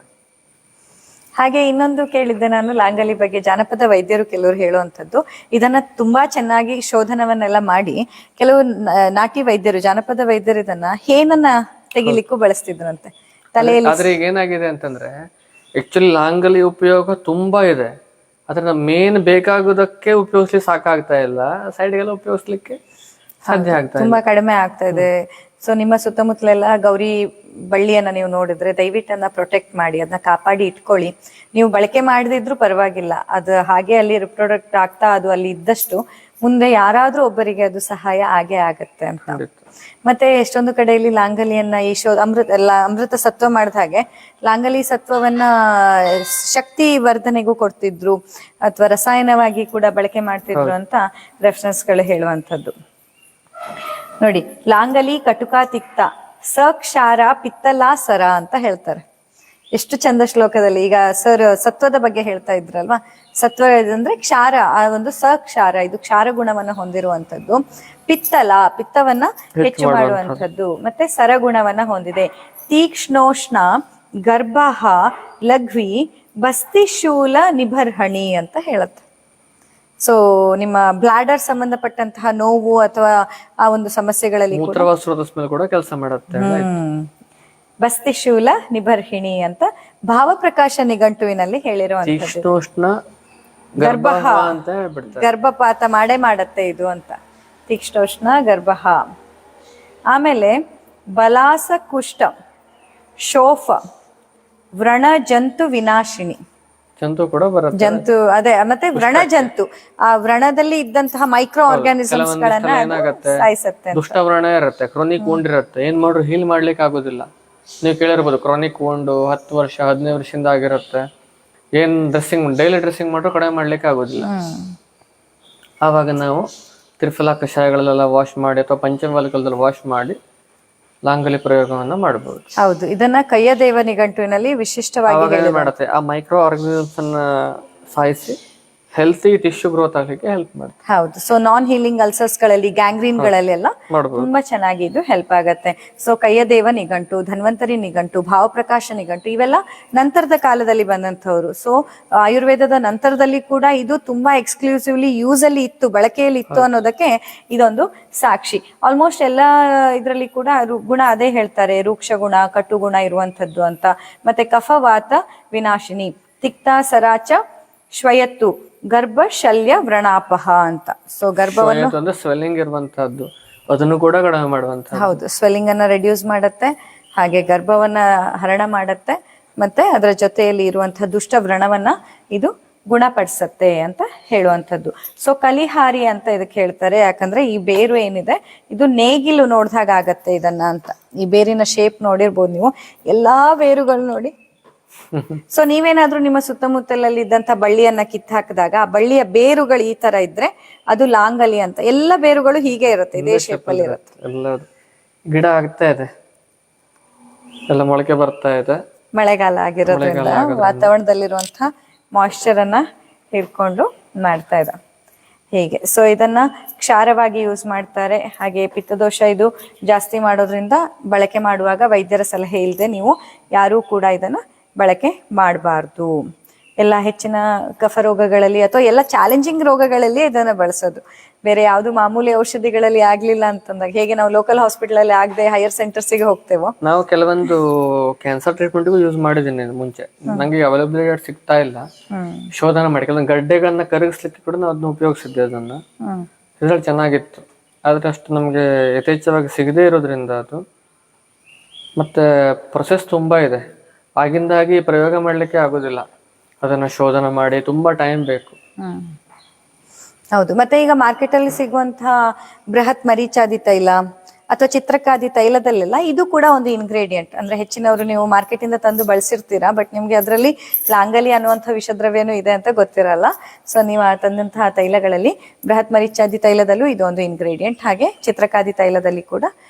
ಹಾಗೆ ಇನ್ನೊಂದು ಕೇಳಿದ್ದೆ ನಾನು, ಲಾಂಗಲಿ ಬಗ್ಗೆ ಜಾನಪದ ವೈದ್ಯರು ಕೆಲವರು ಹೇಳುವಂಥದ್ದು, ಇದನ್ನ ತುಂಬಾ ಚೆನ್ನಾಗಿ ಶೋಧನವನ್ನೆಲ್ಲ ಮಾಡಿ ಕೆಲವು ನಾಟಿ ವೈದ್ಯರು, ಜಾನಪದ ವೈದ್ಯರು ಇದನ್ನ ಹೇನನ್ನ ತೆಗಿಲಿಕ್ಕೂ ಬಳಸ್ತಿದ್ರಂತೆ ತಲೆಯಲ್ಲಿ. ಆದ್ರೆ ಈಗ ಏನಾಗಿದೆ ಅಂತಂದ್ರೆ, ಆಕ್ಚುಲಿ ಲಾಂಗಲಿ ಉಪಯೋಗ ತುಂಬಾ ಇದೆ, ಅದ್ರ ಮೇನ್ ಬೇಕಾಗೋದಕ್ಕೆ ಉಪಯೋಗಿಸ್ಲಿ ಸಾಕಾಗ್ತಾ ಇಲ್ಲ, ಸೈಡ್ಗೆಲ್ಲ ಉಪಯೋಗಿಸ್ಲಿಕ್ಕೆ ಸಾಧ್ಯ ಆಗ್ತಾ ತುಂಬಾ ಕಡಿಮೆ ಆಗ್ತಾ ಇದೆ. ಸೊ ನಿಮ್ಮ ಸುತ್ತಮುತ್ತಲೆಲ್ಲ ಗೌರಿ ಬಳ್ಳಿಯನ್ನ ನೀವು ನೋಡಿದ್ರೆ ದಯವಿಟ್ಟು ಅದನ್ನ ಪ್ರೊಟೆಕ್ಟ್ ಮಾಡಿ, ಅದನ್ನ ಕಾಪಾಡಿ ಇಟ್ಕೊಳ್ಳಿ. ನೀವು ಬಳಕೆ ಮಾಡದಿದ್ರು ಪರವಾಗಿಲ್ಲ, ಅದು ಹಾಗೆ ಅಲ್ಲಿ ರಿಪ್ರೊಡಕ್ಟ್ ಆಗ್ತಾ ಅದು ಅಲ್ಲಿ ಇದ್ದಷ್ಟು ಮುಂದೆ ಯಾರಾದ್ರೂ ಒಬ್ಬರಿಗೆ ಅದು ಸಹಾಯ ಆಗೇ ಆಗತ್ತೆ ಅಂತ. ಮತ್ತೆ ಎಷ್ಟೊಂದು ಕಡೆಯಲ್ಲಿ ಲಾಂಗಲಿಯನ್ನ ಅಮೃತ ಸತ್ವ ಮಾಡಿದ ಹಾಗೆ ಲಾಂಗಲಿ ಸತ್ವವನ್ನ ಶಕ್ತಿ ವರ್ಧನೆಗೂ ಕೊಡ್ತಿದ್ರು ಅಥವಾ ರಸಾಯನವಾಗಿ ಕೂಡ ಬಳಕೆ ಮಾಡ್ತಿದ್ರು ಅಂತ ರೆಫರೆನ್ಸ್ಗಳು ಹೇಳುವಂಥದ್ದು. ನೋಡಿ, ಲಾಂಗಲಿ ಕಟುಕ ತಿಕ್ತ ಸಕ್ಷಾರ ಪಿತ್ತಲಾ ಸರ ಅಂತ ಹೇಳ್ತಾರೆ. ಎಷ್ಟು ಚಂದ ಶ್ಲೋಕದಲ್ಲಿ. ಈಗ ಸರ್ ಸತ್ವದ ಬಗ್ಗೆ ಹೇಳ್ತಾ ಇದ್ರಲ್ವಾ, ಸತ್ವ ಅಂದ್ರೆ ಕ್ಷಾರ, ಆ ಒಂದು ಸಕ್ಷಾರ, ಇದು ಕ್ಷಾರ ಗುಣವನ್ನ ಹೊಂದಿರುವಂತದ್ದು. ಪಿತ್ತವನ್ನ ಹೆಚ್ಚು ಮಾಡುವಂಥದ್ದು, ಮತ್ತೆ ಸರಗುಣವನ್ನ ಹೊಂದಿದೆ. ತೀಕ್ಷ್ಣೋಷ್ಣ ಗರ್ಭ ಲಘ್ವಿ ಬಸ್ತಿಶೂಲ ನಿಬರ್ಹಣಿ ಅಂತ ಹೇಳುತ್ತೆ. ಸೊ ನಿಮ್ಮ ಬ್ಲಾಡರ್ ಸಂಬಂಧಪಟ್ಟಂತಹ ನೋವು ಅಥವಾ ಆ ಒಂದು ಸಮಸ್ಯೆಗಳಲ್ಲಿ ಕೂಡ ಕೆಲಸ ಮಾಡುತ್ತೆ. ಬಸ್ತಿಶೂಲ ನಿಬರ್ಹಿಣಿ ಅಂತ ಭಾವಪ್ರಕಾಶ ನಿಘಂಟುವಿನಲ್ಲಿ ಹೇಳಿರುವಂತದ್ದು. ಗರ್ಭಪಾತ ಮಾಡತ್ತೆ ಇದು ಅಂತ. ತೀಕ್ಷ್ಣೋಷ್ಣ ಗರ್ಭ. ಆಮೇಲೆ ಬಲಾಸ ಕುಷ್ಠ ಶೋಫ ವ್ರಣ ಜಂತು ವಿನಾಶಿನಿ. ಜಂತು ಅದೇ, ಮತ್ತೆ ವ್ರಣ ಜಂತು, ಆ ವ್ರಣದಲ್ಲಿ ಇದ್ದಂತಹ ಮೈಕ್ರೋ ಆರ್ಗಾನಿಸಮ್ಸ್ ಗಳನ್ನ ಸಾಯಿಸತ್ತೆ. ದುಷ್ಟ ವ್ರಣ ಇರುತ್ತೆ, ಕ್ರಾನಿಕ್ ವೋಂಡ್ ಇರುತ್ತೆ, ಏನ್ ಮಾಡ್ರು ಹೀಲ್ ಮಾಡ್ಲಿಕ್ಕೆ ಆಗೋದಿಲ್ಲ. ನೀವು ಕೇಳಿರ್ಬೋದು, ಕ್ರಾನಿಕ್ ವೋಂಡ್ 10 ವರ್ಷ 15 ವರ್ಷದಿಂದ ಆಗಿರುತ್ತೆ, ಏನ್ ಡೈಲಿ ಡ್ರೆಸ್ಸಿಂಗ್ ಮಾಡ್ರು ಕಡಿಮೆ ಮಾಡ್ಲಿಕ್ಕೆ ಆಗೋದಿಲ್ಲ. ಆವಾಗ ನಾವು ತ್ರಿಫಲ ಕಷಾಯಗಳೆಲ್ಲ ವಾಶ್ ಮಾಡಿ ಅಥವಾ ಪಂಚಮವಾಲಕದಲ್ಲಿ ವಾಶ್ ಮಾಡಿ ಲಾಂಗಲಿ ಪ್ರಯೋಗವನ್ನ ಮಾಡಬಹುದು. ಹೌದು, ಇದನ್ನ ಕಯ್ಯದೇವ ನಿಘಂಟುವಿನಲ್ಲಿ ವಿಶಿಷ್ಟವಾಗಿ ಮಾಡುತ್ತೆ. ಆ ಮೈಕ್ರೋ ಆರ್ಗನಿಸಮ್ಸ್ ಅನ್ನ ಸಾಯಿಸಿ ಹೆಲ್ತಿ ಟಿಶ್ಯೂ ಗ್ರೋತ್ ಆಗ್ಲಿಕ್ಕೆ ಹೆಲ್ಪ್ ಮಾಡುತ್ತೆ. ಹೌದು. ಸೊ ನಾನ್ ಹೀಲಿಂಗ್ ಅಲ್ಸರ್ಸ್ ಗಳಲ್ಲಿ, ಗ್ಯಾಂಗ್ರೀನ್ ಗಳಲ್ಲೆಲ್ಲ ತುಂಬಾ ಚೆನ್ನಾಗಿ ಇದು ಹೆಲ್ಪ್ ಆಗತ್ತೆ. ಸೊ ಕಯ್ಯದೇವ ನಿಘಂಟು, ಧನ್ವಂತರಿ ನಿಘಂಟು, ಭಾವಪ್ರಕಾಶ ನಿಘಂಟು ಇವೆಲ್ಲ ನಂತರದ ಕಾಲದಲ್ಲಿ ಬಂದಂತವ್ರು. ಸೊ ಆಯುರ್ವೇದದ ನಂತರದಲ್ಲಿ ಕೂಡ ಇದು ತುಂಬಾ ಎಕ್ಸ್ಕ್ಲೂಸಿವ್ಲಿ ಯೂಸ್ ಅಲ್ಲಿ ಇತ್ತು, ಬಳಕೆಯಲ್ಲಿ ಇತ್ತು ಅನ್ನೋದಕ್ಕೆ ಇದೊಂದು ಸಾಕ್ಷಿ. ಆಲ್ಮೋಸ್ಟ್ ಎಲ್ಲ ಇದರಲ್ಲಿ ಕೂಡ ಗುಣ ಅದೇ ಹೇಳ್ತಾರೆ, ರೂಕ್ಷ ಗುಣ, ಕಟು ಗುಣ ಇರುವಂತದ್ದು ಅಂತ. ಮತ್ತೆ ಕಫವಾತ ವಿನಾಶಿನಿ, ತಿಕ್ತ ಸರಾಚ ಶ್ವಯತ್ತು, ಗರ್ಭ ಶಲ್ಯ ವ್ರಣಾಪಹ ಅಂತ. ಸೊ ಗರ್ಭವನ್ನು ಸ್ವೆಲ್ಲಿಂಗ್ ಇರುವಂತಹದ್ದು, ಅದನ್ನು ಕೂಡ ಕಡಿಮೆ ಮಾಡುವಂತ. ಹೌದು, ಸ್ವೆಲ್ಲಿಂಗ್ ಅನ್ನ ರೆಡ್ಯೂಸ್ ಮಾಡುತ್ತೆ, ಹಾಗೆ ಗರ್ಭವನ್ನ ಹರಣ ಮಾಡುತ್ತೆ, ಮತ್ತೆ ಅದರ ಜೊತೆಯಲ್ಲಿ ಇರುವಂತಹ ದುಷ್ಟ ವ್ರಣವನ್ನ ಇದು ಗುಣಪಡಿಸತ್ತೆ ಅಂತ ಹೇಳುವಂಥದ್ದು. ಸೊ ಕಲಿಹಾರಿ ಅಂತ ಇದಕ್ಕೆ ಹೇಳ್ತಾರೆ, ಯಾಕಂದ್ರೆ ಈ ಬೇರು ಏನಿದೆ ಇದು ನೇಗಿಲು ನೋಡ್ದಾಗ ಆಗತ್ತೆ ಇದನ್ನ ಅಂತ. ಈ ಬೇರಿನ ಶೇಪ್ ನೋಡಿರ್ಬೋದು ನೀವು, ಎಲ್ಲಾ ಬೇರುಗಳು ನೋಡಿ. ಸೊ ನೀವೇನಾದ್ರೂ ನಿಮ್ಮ ಸುತ್ತಮುತ್ತಲಲ್ಲಿ ಇದ್ದಂತ ಬಳ್ಳಿಯನ್ನ ಕಿತ್ತು ಹಾಕಿದಾಗ ಆ ಬಳ್ಳಿಯ ಬೇರುಗಳು ಈ ತರ ಇದ್ರೆ ಅದು ಲಾಂಗಲಿ ಅಂತ. ಎಲ್ಲ ಬೇರುಗಳು ಹೀಗೆ ಇರುತ್ತೆ, ಇದೇ ಶೇಪ್ ಅಲ್ಲಿ ಇರುತ್ತೆ. ಎಲ್ಲ ಗಿಡ ಆಗ್ತಾ ಇದೆ, ಎಲ್ಲ ಮೊಳಕೆ ಬರ್ತಾ ಇದೆ. ಮಳೆಗಾಲ ಆಗಿರೋದ್ರಿಂದ ವಾತಾವರಣದಲ್ಲಿರುವಂತಹ ಮಾಯಿಶ್ಚರ್ ಅನ್ನ ಹಿಡ್ಕೊಂಡು ಮಾಡ್ತಾ ಇದೆ ಹೀಗೆ. ಸೊ ಇದನ್ನ ಕ್ಷಾರವಾಗಿ ಯೂಸ್ ಮಾಡ್ತಾರೆ. ಹಾಗೆ ಪಿತ್ತದೋಷ ಇದು ಜಾಸ್ತಿ ಮಾಡೋದ್ರಿಂದ ಬಳಕೆ ಮಾಡುವಾಗ ವೈದ್ಯರ ಸಲಹೆ ಇಲ್ಲದೆ ನೀವು ಯಾರೂ ಕೂಡ ಇದನ್ನ ಬಳಕೆ ಮಾಡಬಾರ್ದು. ಎಲ್ಲ ಹೆಚ್ಚಿನ ಕಫ ರೋಗಗಳಲ್ಲಿ ಅಥವಾ ಎಲ್ಲ ಚಾಲೆಂಜಿಂಗ್ ರೋಗಗಳಲ್ಲಿ ಇದನ್ನ ಬಳಸೋದು. ಬೇರೆ ಯಾವ್ದು ಮಾಮೂಲಿ ಔಷಧಿಗಳಲ್ಲಿ ಆಗ್ಲಿಲ್ಲ ಅಂತಂದಾಗ, ಹೇಗೆ ನಾವು ಲೋಕಲ್ ಹಾಸ್ಪಿಟಲ್ ಅಲ್ಲಿ ಆಗದೆ ಹೈಯರ್ ಸೆಂಟರ್ಸ್ಗೆ ಹೋಗ್ತೇವೋ, ನಾವು ಕೆಲವೊಂದು ಕ್ಯಾನ್ಸರ್ ಟ್ರೀಟ್ಮೆಂಟ್ಗೂ ಯೂಸ್ ಮಾಡಿದ್ದೀನಿ ಮುಂಚೆ. ನಂಗೆ ಅವೈಲಬಿಲಿಟಿ ಸಿಗ್ತಾ ಇಲ್ಲ, ಶೋಧನ ಮಾಡಿ ಕೆಲವೊಂದು ಗಡ್ಡೆಗಳನ್ನ ಕರಗಿಸ್ಲಿಕ್ಕೆ ಕೂಡ ನಾವು ಅದನ್ನ ಉಪಯೋಗಿಸಿದ್ದೆ. ಅದನ್ನ ರಿಸಲ್ಟ್ ಚೆನ್ನಾಗಿತ್ತು, ಆದ್ರೆ ಅಷ್ಟು ನಮ್ಗೆ ಯಥೇಚ್ಛವಾಗಿ ಸಿಗದೇ ಇರೋದ್ರಿಂದ ಅದು. ಮತ್ತೆ ಪ್ರೊಸೆಸ್ ತುಂಬಾ ಇದೆ, ಆಗಿಂದಾಗಿ ಪ್ರಯೋಗ ಮಾಡ್ಲಿಕ್ಕೆ ಆಗೋದಿಲ್ಲ, ಅದನ್ನ ಶೋಧನ ಮಾಡಿ ತುಂಬಾ ಟೈಮ್ ಬೇಕು. ಹೌದು. ಮತ್ತೆ ಈಗ ಮಾರ್ಕೆಟ್ ಅಲ್ಲಿ ಸಿಗುವಂತಹ ಬೃಹತ್ ಮರೀಚಾದಿ ತೈಲ ಅಥವಾ ಚಿತ್ರಕಾದಿ ತೈಲದಲ್ಲೆಲ್ಲ ಇದು ಕೂಡ ಒಂದು ಇಂಗ್ರೀಡಿಯೆಂಟ್. ಅಂದ್ರೆ ಹೆಚ್ಚಿನವರು ನೀವು ಮಾರ್ಕೆಟ್ ಇಂದ ತಂದು ಬಳಸಿರ್ತೀರಾ, ಬಟ್ ನಿಮ್ಗೆ ಅದರಲ್ಲಿ ಲಾಂಗಲಿ ಅನ್ನುವಂಥ ವಿಷದ್ರವ್ಯನೂ ಇದೆ ಅಂತ ಗೊತ್ತಿರಲ್ಲ. ಸೊ ನೀವು ತಂದಂತಹ ತೈಲಗಳಲ್ಲಿ ಬೃಹತ್ ಮರೀಚಾದಿ ತೈಲದಲ್ಲೂ ಇದೊಂದು ಇಂಗ್ರೀಡಿಯೆಂಟ್, ಹಾಗೆ ಚಿತ್ರಕಾದಿ ತೈಲದಲ್ಲಿ ಕೂಡ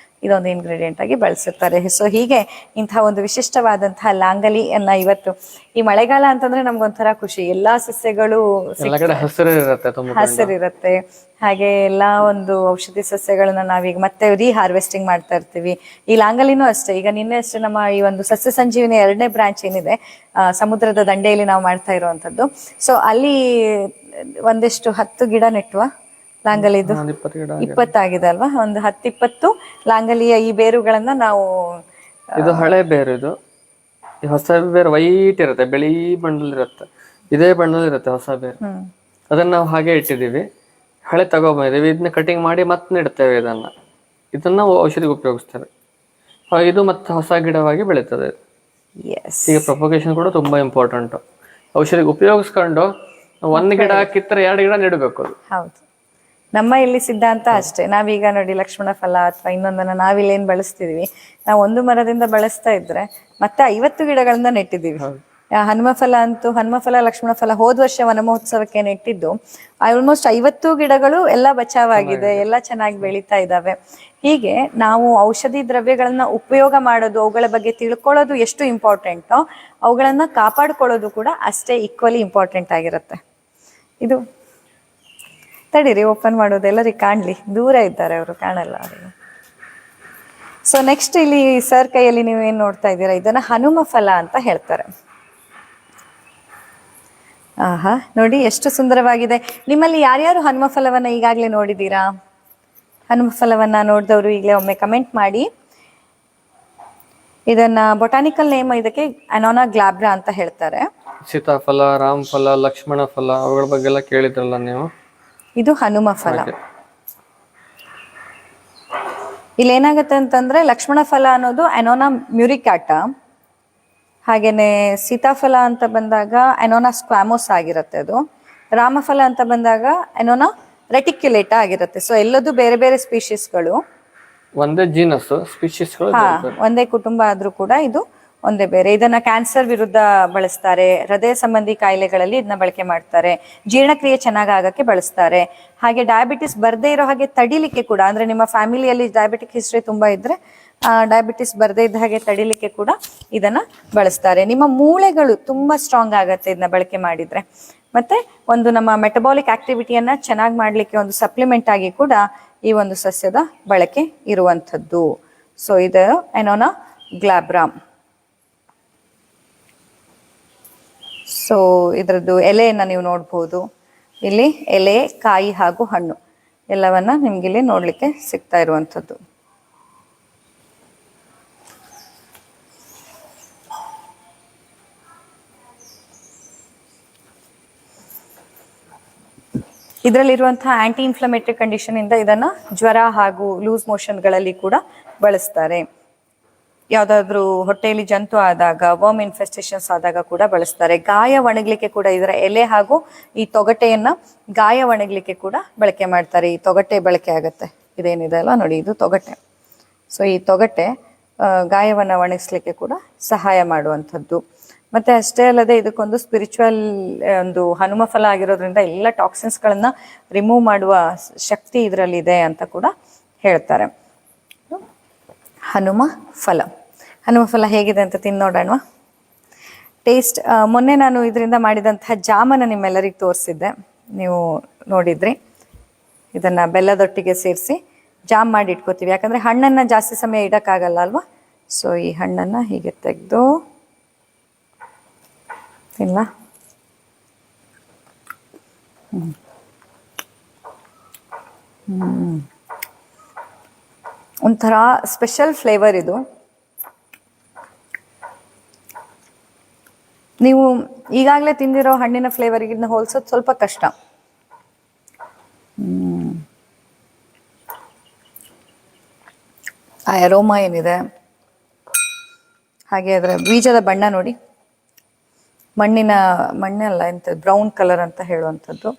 ಇದೊಂದು ಇಂಗ್ರೀಡಿಯೆಂಟ್ ಆಗಿ ಬಳಸಿರ್ತಾರೆ. ಸೊ ಹೀಗೆ ಇಂತಹ ಒಂದು ವಿಶಿಷ್ಟವಾದಂತಹ ಲಾಂಗಲಿಯನ್ನ ಇವತ್ತು ಈ ಮಳೆಗಾಲ ಅಂತಂದ್ರೆ ನಮ್ಗೊಂಥರ ಖುಷಿ. ಎಲ್ಲಾ ಸಸ್ಯಗಳು ಹಸಿರಿರುತ್ತೆ, ಹಾಗೆ ಎಲ್ಲಾ ಒಂದು ಔಷಧಿ ಸಸ್ಯಗಳನ್ನ ನಾವೀಗ ಮತ್ತೆ ಹಾರ್ವೆಸ್ಟಿಂಗ್ ಮಾಡ್ತಾ ಇರ್ತೀವಿ. ಈ ಲಾಂಗಲಿನೂ ಅಷ್ಟೇ. ಈಗ ನಿನ್ನೆ ಅಷ್ಟೇ ನಮ್ಮ ಈ ಒಂದು ಸಸ್ಯ ಸಂಜೀವಿನಿ 2ನೇ ಬ್ರಾಂಚ್ ಏನಿದೆ ಸಮುದ್ರದ ದಂಡೆಯಲ್ಲಿ ನಾವು ಮಾಡ್ತಾ ಇರುವಂತದ್ದು. ಸೊ ಅಲ್ಲಿ ಒಂದಿಷ್ಟು 10 ಗಿಡ ನೆಟ್ಟುವ ಲಾಂಗಲಿದು 20 ಆಗಿದೆ ಅಲ್ವಾ, ಒಂದು 10-20 ಲಾಂಗಲಿಯ ಈ ಬೇರುಗಳನ್ನ ನಾವು. ಇದು ಹಳೆ ಬೇರು, ಇದು ಹೊಸ ಬೇರು ವೈಟ್ ಇರುತ್ತೆ, ಬಿಳಿ ಬಣ್ಣದಲ್ಲಿರುತ್ತೆ, ಇದೇ ಬಣ್ಣದಲ್ಲಿರುತ್ತೆ ಹೊಸ ಬೇರು. ಅದನ್ನ ನಾವು ಹಾಗೆ ಇಟ್ಟಿದೀವಿ, ಹಳೆ ತಗೊಬಂದಿದೀವಿ. ಇದನ್ನ ಕಟಿಂಗ್ ಮಾಡಿ ಮತ್ತೆ ನೆಡ್ತೇವೆ. ಇದನ್ನ ಔಷಧಿಗೆ ಉಪಯೋಗಿಸ್ತೇವೆ. ಇದು ಮತ್ತೆ ಹೊಸ ಗಿಡವಾಗಿ ಬೆಳೀತದೆ. ಎಸ್. ಈಗ ಪ್ರೊಪಗೇಷನ್ ಕೂಡ ತುಂಬಾ ಇಂಪಾರ್ಟೆಂಟ್. ಔಷಧಿಗೆ ಉಪಯೋಗಿಸ್ಕೊಂಡು ಒಂದ್ ಗಿಡ ಕಿತ್ತರೆ 2 ಗಿಡ ನೆಡಬೇಕು ಅದು. ಹೌದು, ನಮ್ಮ ಇಲ್ಲಿ ಸಿದ್ಧಾಂತ ಅಷ್ಟೇ. ನಾವೀಗ ನೋಡಿ ಲಕ್ಷ್ಮಣ ಫಲ ಅಥವಾ ಇನ್ನೊಂದನ್ನ ನಾವಿಲ್ಲಿ ಏನ್ ಬಳಸ್ತಿದೀವಿ, ನಾವು ಒಂದು ಮರದಿಂದ ಬಳಸ್ತಾ ಇದ್ರೆ ಮತ್ತೆ 50 ಗಿಡಗಳನ್ನ ನೆಟ್ಟಿದ್ದೀವಿ. ಹನುಮಫಲ ಅಂತೂ, ಹನುಮಫಲ ಲಕ್ಷ್ಮಣ ಫಲ ಹೋದ ವರ್ಷ ವನ ಮಹೋತ್ಸವಕ್ಕೆ ನೆಟ್ಟಿದ್ದು ಆಲ್ಮೋಸ್ಟ್ 50 ಗಿಡಗಳು ಎಲ್ಲ ಬಚಾವಾಗಿದೆ, ಎಲ್ಲ ಚೆನ್ನಾಗಿ ಬೆಳೀತಾ ಇದ್ದಾವೆ. ಹೀಗೆ ನಾವು ಔಷಧಿ ದ್ರವ್ಯಗಳನ್ನ ಉಪಯೋಗ ಮಾಡೋದು, ಅವುಗಳ ಬಗ್ಗೆ ತಿಳ್ಕೊಳ್ಳೋದು ಎಷ್ಟು ಇಂಪಾರ್ಟೆಂಟೋ ಅವುಗಳನ್ನ ಕಾಪಾಡ್ಕೊಳ್ಳೋದು ಕೂಡ ಅಷ್ಟೇ ಈಕ್ವಲಿ ಇಂಪಾರ್ಟೆಂಟ್ ಆಗಿರುತ್ತೆ. ಇದು ತಡೀರಿ, ಓಪನ್ ಮಾಡೋದು ಎಲ್ಲರಿಗೆ ಕಾಣ್ಲಿ, ದೂರ ಇದ್ದಾರೆ ಅವರು, ಕಾಣಲ್ಲ ಅವರಿಗೆ. ಸೊ ನೆಕ್ಸ್ಟ್ ಇಲ್ಲಿ ಸರ್ ಕೈಯಲ್ಲಿ ನೀವು ಏನ್ ನೋಡ್ತಾ ಇದ್ದೀರಾ, ಇದನ್ನ ಹನುಮ ಫಲ ಅಂತ ಹೇಳ್ತಾರೆ. ಆಹಾ, ನೋಡಿ ಎಷ್ಟು ಸುಂದರವಾಗಿದೆ. ನಿಮ್ಮಲ್ಲಿ ಯಾರ್ಯಾರು ಹನುಮ ಫಲವನ್ನ ಈಗಾಗಲೇ ನೋಡಿದ್ದೀರಾ? ಹನುಮ ಫಲವನ್ನ ನೋಡಿದವರು ಈಗಲೇ ಒಮ್ಮೆ ಕಮೆಂಟ್ ಮಾಡಿ. ಇದನ್ನ ಬೊಟಾನಿಕಲ್ ನೇಮ್ ಇದಕ್ಕೆ ಅನೋನಾ ಗ್ಲಾಬ್ರಾ ಅಂತ ಹೇಳ್ತಾರೆ. ಸೀತಾಫಲ, ರಾಮಫಲ, ಲಕ್ಷ್ಮಣ ಫಲ ಅವುಗಳ ಬಗ್ಗೆ ಎಲ್ಲ ಕೇಳಿದ್ರಲ್ಲ ನೀವು. ಇದು ಹನುಮ ಫಲ. ಇಲ್ಲಿ ಏನಾಗುತ್ತೆ ಅಂತಂದ್ರೆ ಲಕ್ಷ್ಮಣ ಫಲ ಅನ್ನೋದು ಅನೋನಾ ಮ್ಯೂರಿಕಾಟ, ಹಾಗೇನೆ ಸೀತಾಫಲ ಅಂತ ಬಂದಾಗ ಅನೋನಾ ಸ್ಕ್ವಾಮೋಸ್ ಆಗಿರುತ್ತೆ. ಅದು ರಾಮಫಲ ಅಂತ ಬಂದಾಗ ಅನೋನಾ ರೆಟಿಕ್ಯುಲೇಟ ಆಗಿರುತ್ತೆ. ಸೊ ಎಲ್ಲದೂ ಬೇರೆ ಬೇರೆ ಸ್ಪೀಶೀಸ್ಗಳು, ಒಂದೇ ಜೀನಸ್ ಸ್ಪೀಶೀಸ್ಗಳು, ಒಂದೇ ಕುಟುಂಬ ಆದ್ರೂ ಕೂಡ ಇದು ಒಂದೇ ಬೇರೆ. ಇದನ್ನ ಕ್ಯಾನ್ಸರ್ ವಿರುದ್ಧ ಬಳಸ್ತಾರೆ, ಹೃದಯ ಸಂಬಂಧಿ ಕಾಯಿಲೆಗಳಲ್ಲಿ ಇದನ್ನ ಬಳಕೆ ಮಾಡ್ತಾರೆ, ಜೀರ್ಣಕ್ರಿಯೆ ಚೆನ್ನಾಗಿ ಆಗಕ್ಕೆ ಬಳಸ್ತಾರೆ. ಹಾಗೆ ಡಯಾಬಿಟಿಸ್ ಬರ್ದೇ ಇರೋ ಹಾಗೆ ತಡಿಲಿಕ್ಕೆ ಕೂಡ, ಅಂದ್ರೆ ನಿಮ್ಮ ಫ್ಯಾಮಿಲಿಯಲ್ಲಿ ಡಯಾಬಿಟಿಕ್ ಹಿಸ್ಟ್ರಿ ತುಂಬಾ ಇದ್ರೆ ಡಯಾಬಿಟಿಸ್ ಬರ್ದೇ ಇದ್ದ ಹಾಗೆ ತಡಿಲಿಕ್ಕೆ ಕೂಡ ಇದನ್ನ ಬಳಸ್ತಾರೆ. ನಿಮ್ಮ ಮೂಳೆಗಳು ತುಂಬಾ ಸ್ಟ್ರಾಂಗ್ ಆಗತ್ತೆ ಇದನ್ನ ಬಳಕೆ ಮಾಡಿದ್ರೆ. ಮತ್ತೆ ಒಂದು ನಮ್ಮ ಮೆಟಬಾಲಿಕ್ ಆಕ್ಟಿವಿಟಿಯನ್ನ ಚೆನ್ನಾಗಿ ಮಾಡ್ಲಿಕ್ಕೆ ಒಂದು ಸಪ್ಲಿಮೆಂಟ್ ಆಗಿ ಕೂಡ ಈ ಒಂದು ಸಸ್ಯದ ಬಳಕೆ ಇರುವಂಥದ್ದು. ಸೊ ಇದು ಅನೋನಾ ಗ್ಲಾಬ್ರಾ. ಸೊ ಇದರದ್ದು ಎಲೆಯನ್ನ ನೀವು ನೋಡ್ಬೋದು. ಇಲ್ಲಿ ಎಲೆ, ಕಾಯಿ ಹಾಗೂ ಹಣ್ಣು ಎಲ್ಲವನ್ನ ನಿಮ್ಗಿಲ್ಲಿ ನೋಡ್ಲಿಕ್ಕೆ ಸಿಗ್ತಾ ಇರುವಂಥದ್ದು. ಇದರಲ್ಲಿರುವಂತಹ ಆಂಟಿ ಇನ್ಫ್ಲಮೇಟರಿ ಕಂಡೀಷನ್ ಇಂದ ಇದನ್ನ ಜ್ವರ ಹಾಗೂ ಲೂಸ್ ಮೋಷನ್ಗಳಲ್ಲಿ ಕೂಡ ಬಳಸ್ತಾರೆ. ಯಾವ್ದಾದ್ರು ಹೊಟ್ಟೆಯಲ್ಲಿ ಜಂತು ಆದಾಗ, ವರ್ಮ್ ಇನ್ಫೆಸ್ಟೇಷನ್ಸ್ ಆದಾಗ ಕೂಡ ಬಳಸ್ತಾರೆ. ಗಾಯ ಒಣಗ್ಲಿಕ್ಕೆ ಕೂಡ ಇದರ ಎಲೆ ಹಾಗೂ ಈ ತೊಗಟೆಯನ್ನ ಗಾಯ ಒಣಗ್ಲಿಕ್ಕೆ ಕೂಡ ಬಳಕೆ ಮಾಡ್ತಾರೆ. ಈ ತೊಗಟೆ ಬಳಕೆ ಆಗತ್ತೆ, ಇದೇನಿದೆ ಅಲ್ಲ ನೋಡಿ, ಇದು ತೊಗಟೆ. ಸೊ ಈ ತೊಗಟೆ ಗಾಯವನ್ನ ಒಣಗಿಸ್ಲಿಕ್ಕೆ ಕೂಡ ಸಹಾಯ ಮಾಡುವಂಥದ್ದು. ಮತ್ತೆ ಅಷ್ಟೇ ಅಲ್ಲದೆ ಇದಕ್ಕೊಂದು ಸ್ಪಿರಿಚುವಲ್ ಒಂದು ಹನುಮ ಫಲ ಆಗಿರೋದ್ರಿಂದ ಎಲ್ಲ ಟಾಕ್ಸಿನ್ಸ್ ಗಳನ್ನ ರಿಮೂವ್ ಮಾಡುವ ಶಕ್ತಿ ಇದರಲ್ಲಿದೆ ಅಂತ ಕೂಡ ಹೇಳ್ತಾರೆ. ಹನುಮ ಫಲ, ಹನುಮ ಫಲ ಹೇಗಿದೆ ಅಂತ ತಿಂದು ನೋಡೋಣ. ಟೇಸ್ಟ್, ಮೊನ್ನೆ ನಾನು ಇದರಿಂದ ಮಾಡಿದಂತಹ ಜಾಮನ ನಿಮ್ಮೆಲ್ಲರಿಗೆ ತೋರಿಸಿದ್ದೆ, ನೀವು ನೋಡಿದ್ರಿ. ಇದನ್ನ ಬೆಲ್ಲದೊಟ್ಟಿಗೆ ಸೇರಿಸಿ ಜಾಮ್ ಮಾಡಿ ಇಟ್ಕೋತೀವಿ, ಯಾಕಂದ್ರೆ ಹಣ್ಣನ್ನ ಜಾಸ್ತಿ ಸಮಯ ಇಡಕ್ಕಾಗಲ್ಲ ಅಲ್ವಾ. ಸೊ ಈ ಹಣ್ಣನ್ನ ಹೀಗೆ ತೆಗೆದು ಇಲ್ಲ, ಒಂಥರ ಸ್ಪೆಷಲ್ ಫ್ಲೇವರ್ ಇದು. ನೀವು ಈಗಾಗಲೇ ತಿಂದಿರೋ ಹಣ್ಣಿನ ಫ್ಲೇವರ್ಗೆ ಇದನ್ನ ಹೋಲಿಸೋದು ಸ್ವಲ್ಪ ಕಷ್ಟ. ಆ ಅರೋಮಾ ಏನಿದೆ, ಹಾಗೆ ಅದರ ಬೀಜದ ಬಣ್ಣ ನೋಡಿ, ಮಣ್ಣಲ್ಲ ಎಂತ ಬ್ರೌನ್ ಕಲರ್ ಅಂತ ಹೇಳುವಂಥದ್ದು.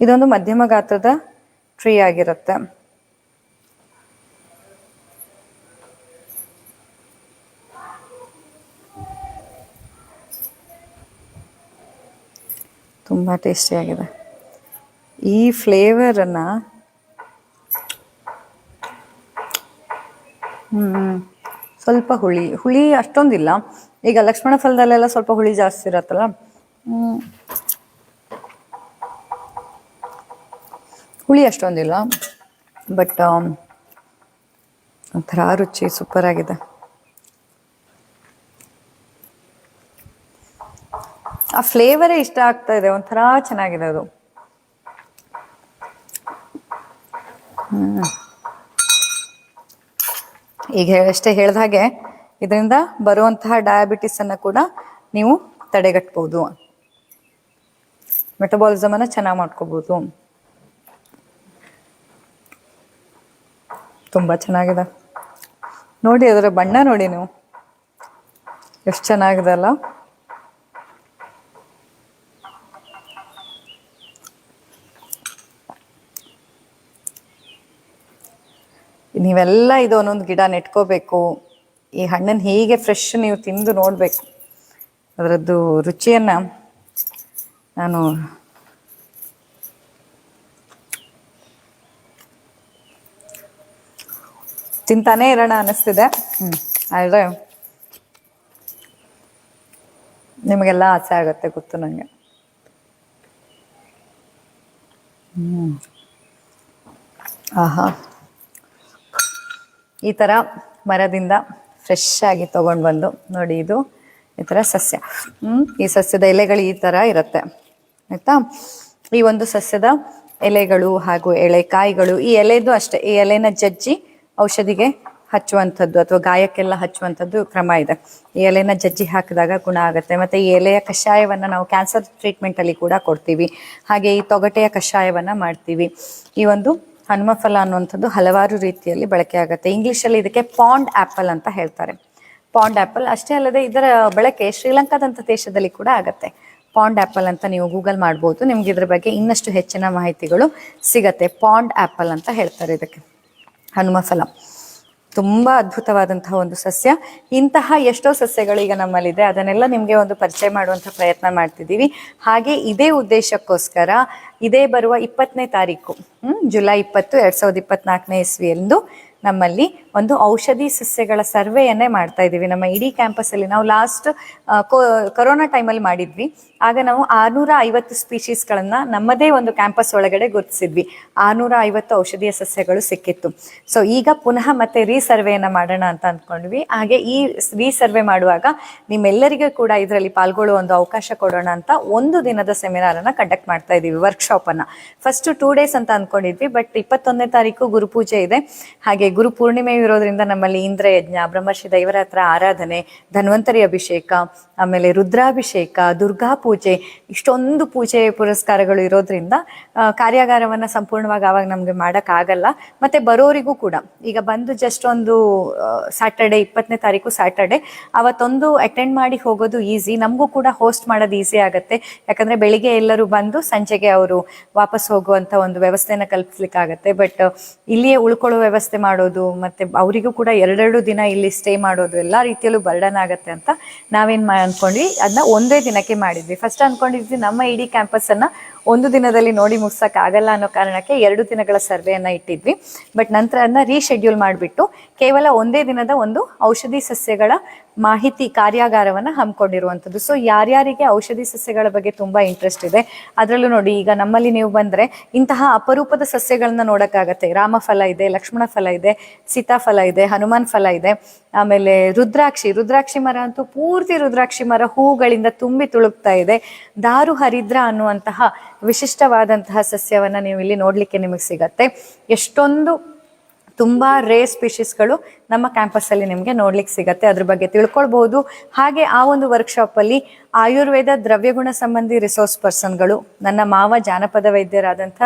ಇದೊಂದು ಮಧ್ಯಮ ಗಾತ್ರದ ಟ್ರೀ ಆಗಿರುತ್ತೆ. ತುಂಬಾ ಟೇಸ್ಟಿಯಾಗಿದೆ. ಈ ಫ್ಲೇವರನ್ನ ಸ್ವಲ್ಪ ಹುಳಿ ಅಷ್ಟೊಂದಿಲ್ಲ. ಈಗ ಲಕ್ಷ್ಮಣ ಫಲದಲ್ಲೆಲ್ಲ ಸ್ವಲ್ಪ ಹುಳಿ ಜಾಸ್ತಿ ಇರತ್ತಲ್ಲ, ಹುಳಿ ಅಷ್ಟೊಂದಿಲ್ಲ. ಬಟ್ ಒಂಥರ ರುಚಿ ಸೂಪರ್ ಆಗಿದೆ. ಆ ಫ್ಲೇವರೇ ಇಷ್ಟ ಆಗ್ತಾ ಇದೆ, ಒಂಥರ ಚೆನ್ನಾಗಿದೆ ಅದು. ಈಗ ಅಷ್ಟೇ ಹೇಳ್ದ ಹಾಗೆ ಇದರಿಂದ ಬರುವಂತಹ ಡಯಾಬಿಟಿಸ್ ಅನ್ನ ಕೂಡ ನೀವು ತಡೆಗಟ್ಟಬಹುದು, ಮೆಟಬಾಲಿಸಮ್ ಅನ್ನ ಚೆನ್ನಾಗಿ ಮಾಡ್ಕೋಬಹುದು. ತುಂಬ ಚೆನ್ನಾಗಿದೆ ನೋಡಿ, ಅದರ ಬಣ್ಣ ನೋಡಿ ನೀವು, ಎಷ್ಟು ಚೆನ್ನಾಗಿದೆ ಅಲ್ಲ. ನೀವೆಲ್ಲ ಇದು ಒಂದೊಂದು ಗಿಡ ನೆಟ್ಕೋಬೇಕು. ಈ ಹಣ್ಣನ್ನು ಹೀಗೆ ಫ್ರೆಶ್ ನೀವು ತಿಂದು ನೋಡಬೇಕು. ಅದರದ್ದು ರುಚಿಯನ್ನು ನಾನು ತಿಂತಾನೇ ಇರೋಣ ಅನ್ನಿಸ್ತಿದೆ. ಆದರೆ ನಿಮಗೆಲ್ಲ ಆಸೆ ಆಗುತ್ತೆ ಗೊತ್ತು ನನಗೆ. ಆಹಾ, ಈ ಥರ ಮರದಿಂದ ಫ್ರೆಶ್ ಆಗಿ ತೊಗೊಂಡು ಬಂದು ನೋಡಿ, ಇದು ಈ ಥರ ಸಸ್ಯ. ಈ ಸಸ್ಯದ ಎಲೆಗಳು ಈ ಥರ ಇರುತ್ತೆ ಆಯಿತಾ. ಈ ಒಂದು ಸಸ್ಯದ ಎಲೆಗಳು ಹಾಗೂ ಎಳೆಕಾಯಿಗಳು, ಈ ಎಲೆದು ಅಷ್ಟೇ, ಈ ಎಲೆನ ಜಜ್ಜಿ ಔಷಧಿಗೆ ಹಚ್ಚುವಂಥದ್ದು ಅಥವಾ ಗಾಯಕ್ಕೆಲ್ಲ ಹಚ್ಚುವಂಥದ್ದು ಕ್ರಮ ಇದೆ. ಈ ಎಲೆನ ಜಜ್ಜಿ ಹಾಕಿದಾಗ ಗುಣ ಆಗುತ್ತೆ. ಮತ್ತು ಈ ಎಲೆಯ ಕಷಾಯವನ್ನು ನಾವು ಕ್ಯಾನ್ಸರ್ ಟ್ರೀಟ್ಮೆಂಟಲ್ಲಿ ಕೂಡ ಕೊಡ್ತೀವಿ. ಹಾಗೆ ಈ ತೊಗಟೆಯ ಕಷಾಯವನ್ನು ಮಾಡ್ತೀವಿ. ಈ ಒಂದು ಹನುಮಫಲ ಅನ್ನುವಂಥದ್ದು ಹಲವಾರು ರೀತಿಯಲ್ಲಿ ಬಳಕೆ ಆಗುತ್ತೆ. ಇಂಗ್ಲೀಷಲ್ಲಿ ಇದಕ್ಕೆ ಪಾಂಡ್ ಆ್ಯಪಲ್ ಅಂತ ಹೇಳ್ತಾರೆ. ಪಾಂಡ್ ಆ್ಯಪಲ್ ಅಷ್ಟೇ ಅಲ್ಲದೆ ಇದರ ಬಳಕೆ ಶ್ರೀಲಂಕಾದಂಥ ದೇಶದಲ್ಲಿ ಕೂಡ ಆಗುತ್ತೆ. ಪಾಂಡ್ ಆ್ಯಪಲ್ ಅಂತ ನೀವು ಗೂಗಲ್ ಮಾಡ್ಬೋದು, ನಿಮ್ಗೆ ಇದ್ರ ಬಗ್ಗೆ ಇನ್ನಷ್ಟು ಹೆಚ್ಚಿನ ಮಾಹಿತಿಗಳು ಸಿಗತ್ತೆ. ಪಾಂಡ್ ಆ್ಯಪಲ್ ಅಂತ ಹೇಳ್ತಾರೆ ಇದಕ್ಕೆ. ಹನುಮಫಲ ತುಂಬ ಅದ್ಭುತವಾದಂತಹ ಒಂದು ಸಸ್ಯ. ಇಂತಹ ಎಷ್ಟೋ ಸಸ್ಯಗಳು ಈಗ ನಮ್ಮಲ್ಲಿದೆ, ಅದನ್ನೆಲ್ಲ ನಿಮಗೆ ಒಂದು ಪರಿಚಯ ಮಾಡುವಂಥ ಪ್ರಯತ್ನ ಮಾಡ್ತಿದ್ದೀವಿ. ಹಾಗೆ ಇದೇ ಉದ್ದೇಶಕ್ಕೋಸ್ಕರ ಇದೇ ಬರುವ 20ನೇ ತಾರೀಕು ಜುಲೈ 20, 2024ನೇ ಇಸ್ವಿಯಂದು ನಮ್ಮಲ್ಲಿ ಒಂದು ಔಷಧಿ ಸಸ್ಯಗಳ ಸರ್ವೆಯನ್ನೇ ಮಾಡ್ತಾ ಇದ್ದೀವಿ. ನಮ್ಮ ಇಡೀ ಕ್ಯಾಂಪಸ್ಸಲ್ಲಿ ನಾವು ಲಾಸ್ಟ್ ಕೊರೋನಾ ಟೈಮಲ್ಲಿ ಮಾಡಿದ್ವಿ. ಆಗ ನಾವು 650 ಸ್ಪೀಶೀಸ್ಗಳನ್ನು ನಮ್ಮದೇ ಒಂದು ಕ್ಯಾಂಪಸ್ ಒಳಗಡೆ ಗುರುತಿಸಿದ್ವಿ. 650 ಔಷಧೀಯ ಸಸ್ಯಗಳು ಸಿಕ್ಕಿತ್ತು. ಸೊ ಈಗ ಪುನಃ ಮತ್ತೆ ರೀಸರ್ವೆಯನ್ನು ಮಾಡೋಣ ಅಂತ ಅಂದ್ಕೊಂಡ್ವಿ. ಹಾಗೆ ಈ ರೀಸರ್ವೆ ಮಾಡುವಾಗ ನಿಮ್ಮೆಲ್ಲರಿಗೂ ಕೂಡ ಇದರಲ್ಲಿ ಪಾಲ್ಗೊಳ್ಳುವ ಒಂದು ಅವಕಾಶ ಕೊಡೋಣ ಅಂತ ಒಂದು ದಿನದ ಸೆಮಿನಾರನ್ನು ಕಂಡಕ್ಟ್ ಮಾಡ್ತಾ ಇದ್ದೀವಿ, ವರ್ಕ್ಶಾಪನ್ನು. ಫಸ್ಟ್ 2 ಡೇಸ್ ಅಂತ ಅಂದ್ಕೊಂಡಿದ್ವಿ, ಬಟ್ 21ನೇ ತಾರೀಕು ಗುರುಪೂಜೆ ಇದೆ. ಹಾಗೆ ಗುರು ಪೂರ್ಣಿಮೆ ಇರೋದ್ರಿಂದ ನಮ್ಮಲ್ಲಿ ಇಂದ್ರಯಜ್ಞ, ಬ್ರಹ್ಮರ್ಷಿ ದೈವರಾತ್ರ ಆರಾಧನೆ, ಧನ್ವಂತರಿ ಅಭಿಷೇಕ, ಆಮೇಲೆ ರುದ್ರಾಭಿಷೇಕ, ದುರ್ಗಾ ಪೂಜೆ, ಇಷ್ಟೊಂದು ಪೂಜೆ ಪುರಸ್ಕಾರಗಳು ಇರೋದ್ರಿಂದ ಕಾರ್ಯಾಗಾರವನ್ನು ಸಂಪೂರ್ಣವಾಗಿ ಆವಾಗ ನಮಗೆ ಮಾಡೋಕ್ಕಾಗಲ್ಲ. ಮತ್ತು ಬರೋರಿಗೂ ಕೂಡ ಈಗ ಬಂದು ಜಸ್ಟ್ ಒಂದು ಸ್ಯಾಟರ್ಡೆ 20ನೇ ತಾರೀಕು ಸ್ಯಾಟರ್ಡೆ ಅವತ್ತೊಂದು ಅಟೆಂಡ್ ಮಾಡಿ ಹೋಗೋದು ಈಸಿ. ನಮಗೂ ಕೂಡ ಹೋಸ್ಟ್ ಮಾಡೋದು ಈಸಿ ಆಗುತ್ತೆ. ಯಾಕಂದರೆ ಬೆಳಿಗ್ಗೆ ಎಲ್ಲರೂ ಬಂದು ಸಂಜೆಗೆ ಅವರು ವಾಪಸ್ ಹೋಗುವಂಥ ಒಂದು ವ್ಯವಸ್ಥೆನ ಕಲ್ಪಿಸ್ಲಿಕ್ಕಾಗತ್ತೆ. ಬಟ್ ಇಲ್ಲಿಯೇ ಉಳ್ಕೊಳ್ಳೋ ವ್ಯವಸ್ಥೆ ಮಾಡೋದು ಮತ್ತು ಅವರಿಗೂ ಕೂಡ 2 ದಿನ ಇಲ್ಲಿ ಸ್ಟೇ ಮಾಡೋದು ಎಲ್ಲ ರೀತಿಯಲ್ಲೂ ಬರ್ಡನ್ ಆಗುತ್ತೆ ಅಂತ ನಾವೇನು ಅಂದ್ಕೊಂಡ್ವಿ, ಅದನ್ನ ಒಂದೇ ದಿನಕ್ಕೆ ಮಾಡಿದ್ವಿ. ಫಸ್ಟ್ ಅಂದ್ಕೊಂಡಿದ್ವಿ ನಮ್ಮ ಇಡೀ ಕ್ಯಾಂಪಸ್ಸನ್ನು ಒಂದು ದಿನದಲ್ಲಿ ನೋಡಿ ಮುಗಿಸೋಕ್ಕಾಗಲ್ಲ ಅನ್ನೋ ಕಾರಣಕ್ಕೆ 2 ದಿನಗಳ ಸರ್ವೆಯನ್ನು ಇಟ್ಟಿದ್ವಿ. ಬಟ್ ನಂತರ ಅದನ್ನ ರೀಶೆಡ್ಯೂಲ್ ಮಾಡಿಬಿಟ್ಟು ಕೇವಲ ಒಂದೇ ದಿನದ ಒಂದು ಔಷಧಿ ಸಸ್ಯಗಳ ಮಾಹಿತಿ ಕಾರ್ಯಾಗಾರವನ್ನು ಹಮ್ಮಿಕೊಂಡಿರುವಂಥದ್ದು. ಸೊ ಯಾರ್ಯಾರಿಗೆ ಔಷಧಿ ಸಸ್ಯಗಳ ಬಗ್ಗೆ ತುಂಬ ಇಂಟ್ರೆಸ್ಟ್ ಇದೆ, ಅದರಲ್ಲೂ ನೋಡಿ ಈಗ ನಮ್ಮಲ್ಲಿ ನೀವು ಬಂದರೆ ಇಂತಹ ಅಪರೂಪದ ಸಸ್ಯಗಳನ್ನ ನೋಡೋಕ್ಕಾಗತ್ತೆ. ರಾಮಫಲ ಇದೆ, ಲಕ್ಷ್ಮಣ ಫಲ ಇದೆ, ಸೀತಾಫಲ ಇದೆ, ಹನುಮಾನ್ ಫಲ ಇದೆ, ಆಮೇಲೆ ರುದ್ರಾಕ್ಷಿ ಮರ ಅಂತೂ ಪೂರ್ತಿ ರುದ್ರಾಕ್ಷಿ ಮರ ಹೂಗಳಿಂದ ತುಂಬಿ ತುಳುಕ್ತಾ ಇದೆ. ದಾರು ಹರಿದ್ರ ಅನ್ನುವಂತಹ ವಿಶಿಷ್ಟವಾದಂತಹ ಸಸ್ಯವನ್ನು ನೀವು ಇಲ್ಲಿ ನೋಡಲಿಕ್ಕೆ ನಿಮಗೆ ಸಿಗತ್ತೆ. ಎಷ್ಟೊಂದು ತುಂಬ ರೇರ್ ಸ್ಪೀಶೀಸ್ಗಳು ನಮ್ಮ ಕ್ಯಾಂಪಸ್ಸಲ್ಲಿ ನಿಮಗೆ ನೋಡ್ಲಿಕ್ಕೆ ಸಿಗತ್ತೆ, ಅದ್ರ ಬಗ್ಗೆ ತಿಳ್ಕೊಳ್ಬಹುದು. ಹಾಗೆ ಆ ಒಂದು ವರ್ಕ್ಶಾಪಲ್ಲಿ ಆಯುರ್ವೇದ ದ್ರವ್ಯಗುಣ ಸಂಬಂಧಿ ರಿಸೋರ್ಸ್ ಪರ್ಸನ್ಗಳು, ನನ್ನ ಮಾವ ಜಾನಪದ ವೈದ್ಯರಾದಂಥ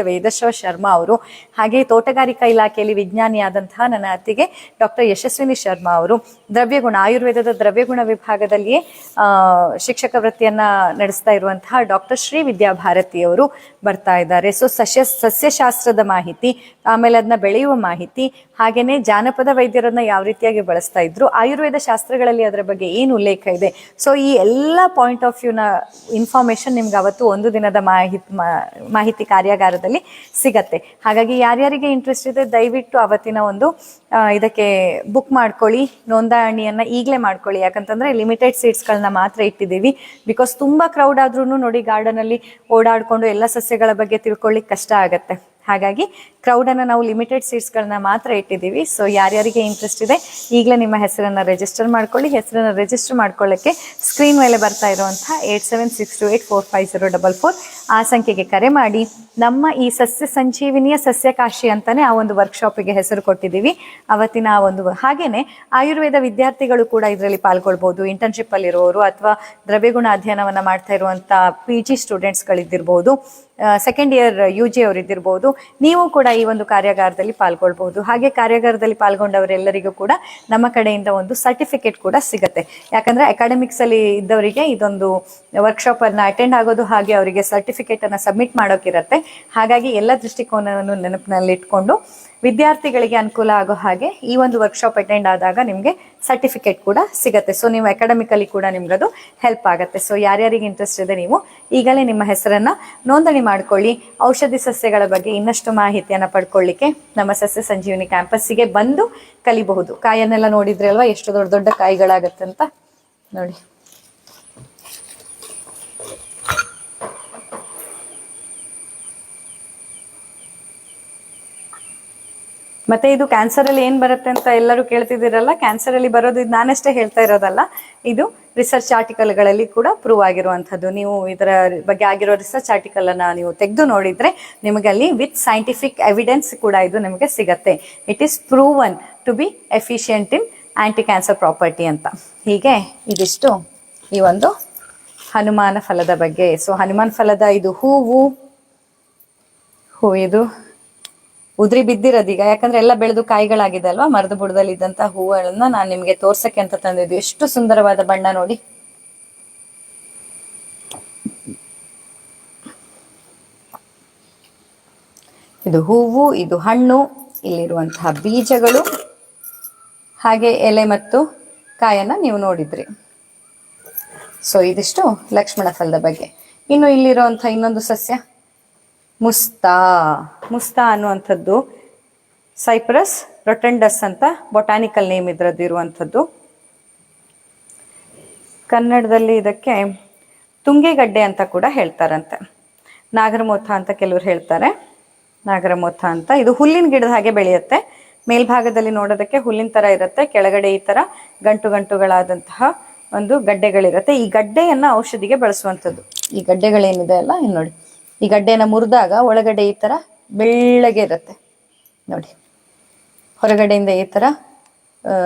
ವೇದಶ್ವ ಶರ್ಮಾ ಅವರು, ಹಾಗೆ ತೋಟಗಾರಿಕಾ ಇಲಾಖೆಯಲ್ಲಿ ವಿಜ್ಞಾನಿಯಾದಂತಹ ನನ್ನ ಅತ್ತಿಗೆ ಡಾಕ್ಟರ್ ಯಶಸ್ವಿನಿ ಶರ್ಮಾ ಅವರು, ಆಯುರ್ವೇದದ ದ್ರವ್ಯಗುಣ ವಿಭಾಗದಲ್ಲಿಯೇ ಶಿಕ್ಷಕ ವೃತ್ತಿಯನ್ನು ನಡೆಸ್ತಾ ಇರುವಂತಹ ಡಾಕ್ಟರ್ ಶ್ರೀ ವಿದ್ಯಾಭಾರತಿಯವರು ಬರ್ತಾ ಇದ್ದಾರೆ. ಸೊ ಸಸ್ಯಶಾಸ್ತ್ರದ ಮಾಹಿತಿ, ಆಮೇಲೆ ಅದನ್ನ ಬೆಳೆಯುವ ಮಾಹಿತಿ, ಹಾಗೇನೆ ಜಾನಪದ ವೈದ್ಯರನ್ನ ಯಾವ ರೀತಿಯಾಗಿ ಬಳಸ್ತಾ ಇದ್ರು, ಆಯುರ್ವೇದ ಶಾಸ್ತ್ರಗಳಲ್ಲಿ ಅದರ ಬಗ್ಗೆ ಏನು ಉಲ್ಲೇಖ ಇದೆ. ಸೊ ಈ ಎಲ್ಲ ಪಾಯಿಂಟ್ ಆಫ್ ವ್ಯೂನ ಇನ್ಫಾರ್ಮೇಶನ್ ನಿಮ್ಗೆ ಅವತ್ತು ಒಂದು ದಿನದ ಮಾಹಿತಿ ಕಾರ್ಯಾಗಾರದಲ್ಲಿ ಸಿಗತ್ತೆ. ಹಾಗಾಗಿ ಯಾರ್ಯಾರಿಗೆ ಇಂಟ್ರೆಸ್ಟ್ ಇದೆ ದಯವಿಟ್ಟು ಅವತ್ತಿನ ಒಂದು ಇದಕ್ಕೆ ಬುಕ್ ಮಾಡ್ಕೊಳ್ಳಿ, ನೋಂದಣಿಯನ್ನು ಈಗಲೇ ಮಾಡ್ಕೊಳ್ಳಿ. ಯಾಕಂತಂದರೆ ಲಿಮಿಟೆಡ್ ಸೀಟ್ಸ್ಗಳನ್ನ ಮಾತ್ರ ಇಟ್ಟಿದ್ದೀವಿ. ಬಿಕಾಸ್ ತುಂಬ ಕ್ರೌಡ್ ಆದ್ರೂ ನೋಡಿ ಗಾರ್ಡನಲ್ಲಿ ಓಡಾಡಿಕೊಂಡು ಎಲ್ಲ ಸಸ್ಯಗಳ ಬಗ್ಗೆ ತಿಳ್ಕೊಳ್ಳಿಕ್ಕೆ ಕಷ್ಟ ಆಗುತ್ತೆ. ಹಾಗಾಗಿ ಕ್ರೌಡನ್ನು ನಾವು ಲಿಮಿಟೆಡ್ ಸೀಟ್ಸ್ಗಳನ್ನ ಮಾತ್ರ ಇಟ್ಟಿದ್ದೀವಿ. ಸೊ ಯಾರ್ಯಾರಿಗೆ ಇಂಟ್ರೆಸ್ಟ್ ಇದೆ ಈಗಲೇ ನಿಮ್ಮ ಹೆಸರನ್ನು ರಿಜಿಸ್ಟರ್ ಮಾಡ್ಕೊಳ್ಳಿ. ಹೆಸರನ್ನು ರಿಜಿಸ್ಟರ್ ಮಾಡ್ಕೊಳ್ಳೋಕ್ಕೆ ಸ್ಕ್ರೀನ್ ಮೇಲೆ ಬರ್ತಾ ಇರುವಂಥ 8762845044 ಆ ಸಂಖ್ಯೆಗೆ ಕರೆ ಮಾಡಿ. ನಮ್ಮ ಈ ಸಸ್ಯ ಸಂಜೀವಿನಿಯ ಸಸ್ಯಕಾಶಿ ಅಂತಲೇ ಆ ಒಂದು ವರ್ಕ್ಶಾಪಿಗೆ ಹೆಸರು ಕೊಟ್ಟಿದ್ದೀವಿ. ಅವತ್ತಿನ ಆ ಒಂದು ಹಾಗೇನೆ ಆಯುರ್ವೇದ ವಿದ್ಯಾರ್ಥಿಗಳು ಕೂಡ ಇದರಲ್ಲಿ ಪಾಲ್ಗೊಳ್ಬೋದು. ಇಂಟರ್ನ್ಶಿಪ್ಪಲ್ಲಿರೋರು ಅಥವಾ ದ್ರವ್ಯಗುಣ ಅಧ್ಯಯನವನ್ನು ಮಾಡ್ತಾ ಇರುವಂಥ PG ಸ್ಟೂಡೆಂಟ್ಸ್ಗಳಿದ್ದಿರ್ಬೋದು, ಸೆಕೆಂಡ್ ಇಯರ್ UG ಅವರಿದ್ದಿರ್ಬೋದು, ನೀವು ಕೂಡ ಈ ಒಂದು ಕಾರ್ಯಾಗಾರದಲ್ಲಿ ಪಾಲ್ಗೊಳ್ಬಹುದು. ಹಾಗೆ ಕಾರ್ಯಾಗಾರದಲ್ಲಿ ಪಾಲ್ಗೊಂಡವರೆಲ್ಲರಿಗೂ ಕೂಡ ನಮ್ಮ ಕಡೆಯಿಂದ ಒಂದು ಸರ್ಟಿಫಿಕೇಟ್ ಕೂಡ ಸಿಗುತ್ತೆ. ಯಾಕಂದ್ರೆ ಅಕಾಡೆಮಿಕ್ಸ್ ಅಲ್ಲಿ ಇದ್ದವರಿಗೆ ಇದೊಂದು ವರ್ಕ್ಶಾಪ್ ಅನ್ನ ಅಟೆಂಡ್ ಆಗೋದು, ಹಾಗೆ ಅವರಿಗೆ ಸರ್ಟಿಫಿಕೇಟ್ ಅನ್ನ ಸಬ್ಮಿಟ್ ಮಾಡೋಕಿರತ್ತೆ. ಹಾಗಾಗಿ ಎಲ್ಲ ದೃಷ್ಟಿಕೋನವನ್ನು ನೆನಪಿನಲ್ಲಿ ಇಟ್ಕೊಂಡು ವಿದ್ಯಾರ್ಥಿಗಳಿಗೆ ಅನುಕೂಲ ಆಗೋ ಹಾಗೆ ಈ ಒಂದು ವರ್ಕ್ಶಾಪ್ ಅಟೆಂಡ್ ಆದಾಗ ನಿಮಗೆ ಸರ್ಟಿಫಿಕೇಟ್ ಕೂಡ ಸಿಗುತ್ತೆ. ಸೊ ನೀವು ಅಕಾಡೆಮಿಕಲಿ ಕೂಡ ನಿಮ್ಗದು ಹೆಲ್ಪ್ ಆಗುತ್ತೆ. ಸೊ ಯಾರ್ಯಾರಿಗೆ ಇಂಟ್ರೆಸ್ಟ್ ಇದೆ ನೀವು ಈಗಲೇ ನಿಮ್ಮ ಹೆಸರನ್ನ ನೋಂದಣಿ ಮಾಡ್ಕೊಳ್ಳಿ. ಔಷಧಿ ಸಸ್ಯಗಳ ಬಗ್ಗೆ ಇನ್ನಷ್ಟು ಮಾಹಿತಿಯನ್ನ ಪಡ್ಕೊಳ್ಳಿಕ್ಕೆ ನಮ್ಮ ಸಸ್ಯ ಸಂಜೀವಿನಿ ಕ್ಯಾಂಪಸ್ಸಿಗೆ ಬಂದು ಕಲಿಬಹುದು. ಕಾಯನ್ನೆಲ್ಲ ನೋಡಿದ್ರಿ ಅಲ್ವಾ, ಎಷ್ಟು ದೊಡ್ಡ ದೊಡ್ಡ ಕಾಯಿಗಳಾಗತ್ತೆ ಅಂತ ನೋಡಿ. ಮತ್ತೆ ಇದು ಕ್ಯಾನ್ಸರ್ ಅಲ್ಲಿ ಏನ್ ಬರುತ್ತೆ ಅಂತ ಎಲ್ಲರೂ ಕೇಳ್ತಿದ್ದೀರಲ್ಲ, ಕ್ಯಾನ್ಸರ್ ಅಲ್ಲಿ ಬರೋದು ಇದು ನಾನಷ್ಟೇ ಹೇಳ್ತಾ ಇರೋದಲ್ಲ, ಇದು ರಿಸರ್ಚ್ ಆರ್ಟಿಕಲ್ಗಳಲ್ಲಿ ಕೂಡ ಪ್ರೂವ್ ಆಗಿರುವಂಥದ್ದು. ನೀವು ಇದರ ಬಗ್ಗೆ ಆಗಿರೋ ರಿಸರ್ಚ್ ಆರ್ಟಿಕಲ್ ಅನ್ನ ನೀವು ತೆಗೆದು ನೋಡಿದ್ರೆ ನಿಮಗೆ ಅಲ್ಲಿ ವಿತ್ ಸೈಂಟಿಫಿಕ್ ಎವಿಡೆನ್ಸ್ ಕೂಡ ಇದು ನಿಮಗೆ ಸಿಗತ್ತೆ. It is proven to be efficient in anti cancer property ಅಂತ. ಹೀಗೆ ಇದಿಷ್ಟು ಈ ಒಂದು ಹನುಮಾನ ಫಲದ ಬಗ್ಗೆ. ಸೊ ಹನುಮಾನ್ ಫಲದ ಇದು ಹೂವು ಇದು ಉದ್ರಿ ಬಿದ್ದಿರೋದೀಗ, ಯಾಕಂದ್ರೆ ಎಲ್ಲ ಬೆಳೆದು ಕಾಯಿಗಳಾಗಿದೆ ಅಲ್ವಾ. ಮರದ ಬುಡದಲ್ಲಿ ಇದ್ದಂತ ಹೂವುಗಳನ್ನ ನಾನು ನಿಮ್ಗೆ ತೋರ್ಸಕ್ಕೆ ಅಂತ ತಂದಿದ್ದು. ಎಷ್ಟು ಸುಂದರವಾದ ಬಣ್ಣ ನೋಡಿ. ಇದು ಹೂವು, ಇದು ಹಣ್ಣು, ಇಲ್ಲಿರುವಂತಹ ಬೀಜಗಳು, ಹಾಗೆ ಎಲೆ ಮತ್ತು ಕಾಯನ್ನ ನೀವು ನೋಡಿದ್ರಿ. ಸೊ ಇದಿಷ್ಟು ಲಕ್ಷ್ಮಣ ಫಲದ ಬಗ್ಗೆ. ಇನ್ನು ಇಲ್ಲಿರುವಂತಹ ಇನ್ನೊಂದು ಸಸ್ಯ ಮುಸ್ತಾ ಅನ್ನುವಂಥದ್ದು ಸೈಪ್ರಸ್ ರೊಟೆಂಡಸ್ ಅಂತ ಬೊಟಾನಿಕಲ್ ನೇಮ್ ಇದ್ರದ್ದು ಇರುವಂಥದ್ದು. ಕನ್ನಡದಲ್ಲಿ ಇದಕ್ಕೆ ತುಂಗೆಗಡ್ಡೆ ಅಂತ ಕೂಡ ಹೇಳ್ತಾರಂತೆ. ನಾಗರಮೋಥ ಅಂತ ಕೆಲವರು ಹೇಳ್ತಾರೆ, ನಾಗರಮೋಥ ಅಂತ. ಇದು ಹುಲ್ಲಿನ ಗಿಡದ ಹಾಗೆ ಬೆಳೆಯುತ್ತೆ. ಮೇಲ್ಭಾಗದಲ್ಲಿ ನೋಡೋದಕ್ಕೆ ಹುಲ್ಲಿನ ತರ ಇರುತ್ತೆ, ಕೆಳಗಡೆ ಈ ತರ ಗಂಟು ಗಂಟುಗಳಾದಂತಹ ಒಂದು ಗಡ್ಡೆಗಳಿರುತ್ತೆ. ಈ ಗಡ್ಡೆಯನ್ನ ಔಷಧಿಗೆ ಬಳಸುವಂಥದ್ದು. ಈ ಗಡ್ಡೆಗಳೇನಿದೆ ಅಲ್ಲ, ಇನ್ನು ನೋಡಿ, ಈ ಗಡ್ಡೆನ ಮುರಿದಾಗ ಒಳಗಡೆ ಈ ತರ ಬೆಳ್ಳಗೆ ಇರುತ್ತೆ ನೋಡಿ. ಹೊರಗಡೆಯಿಂದ ಈ ತರ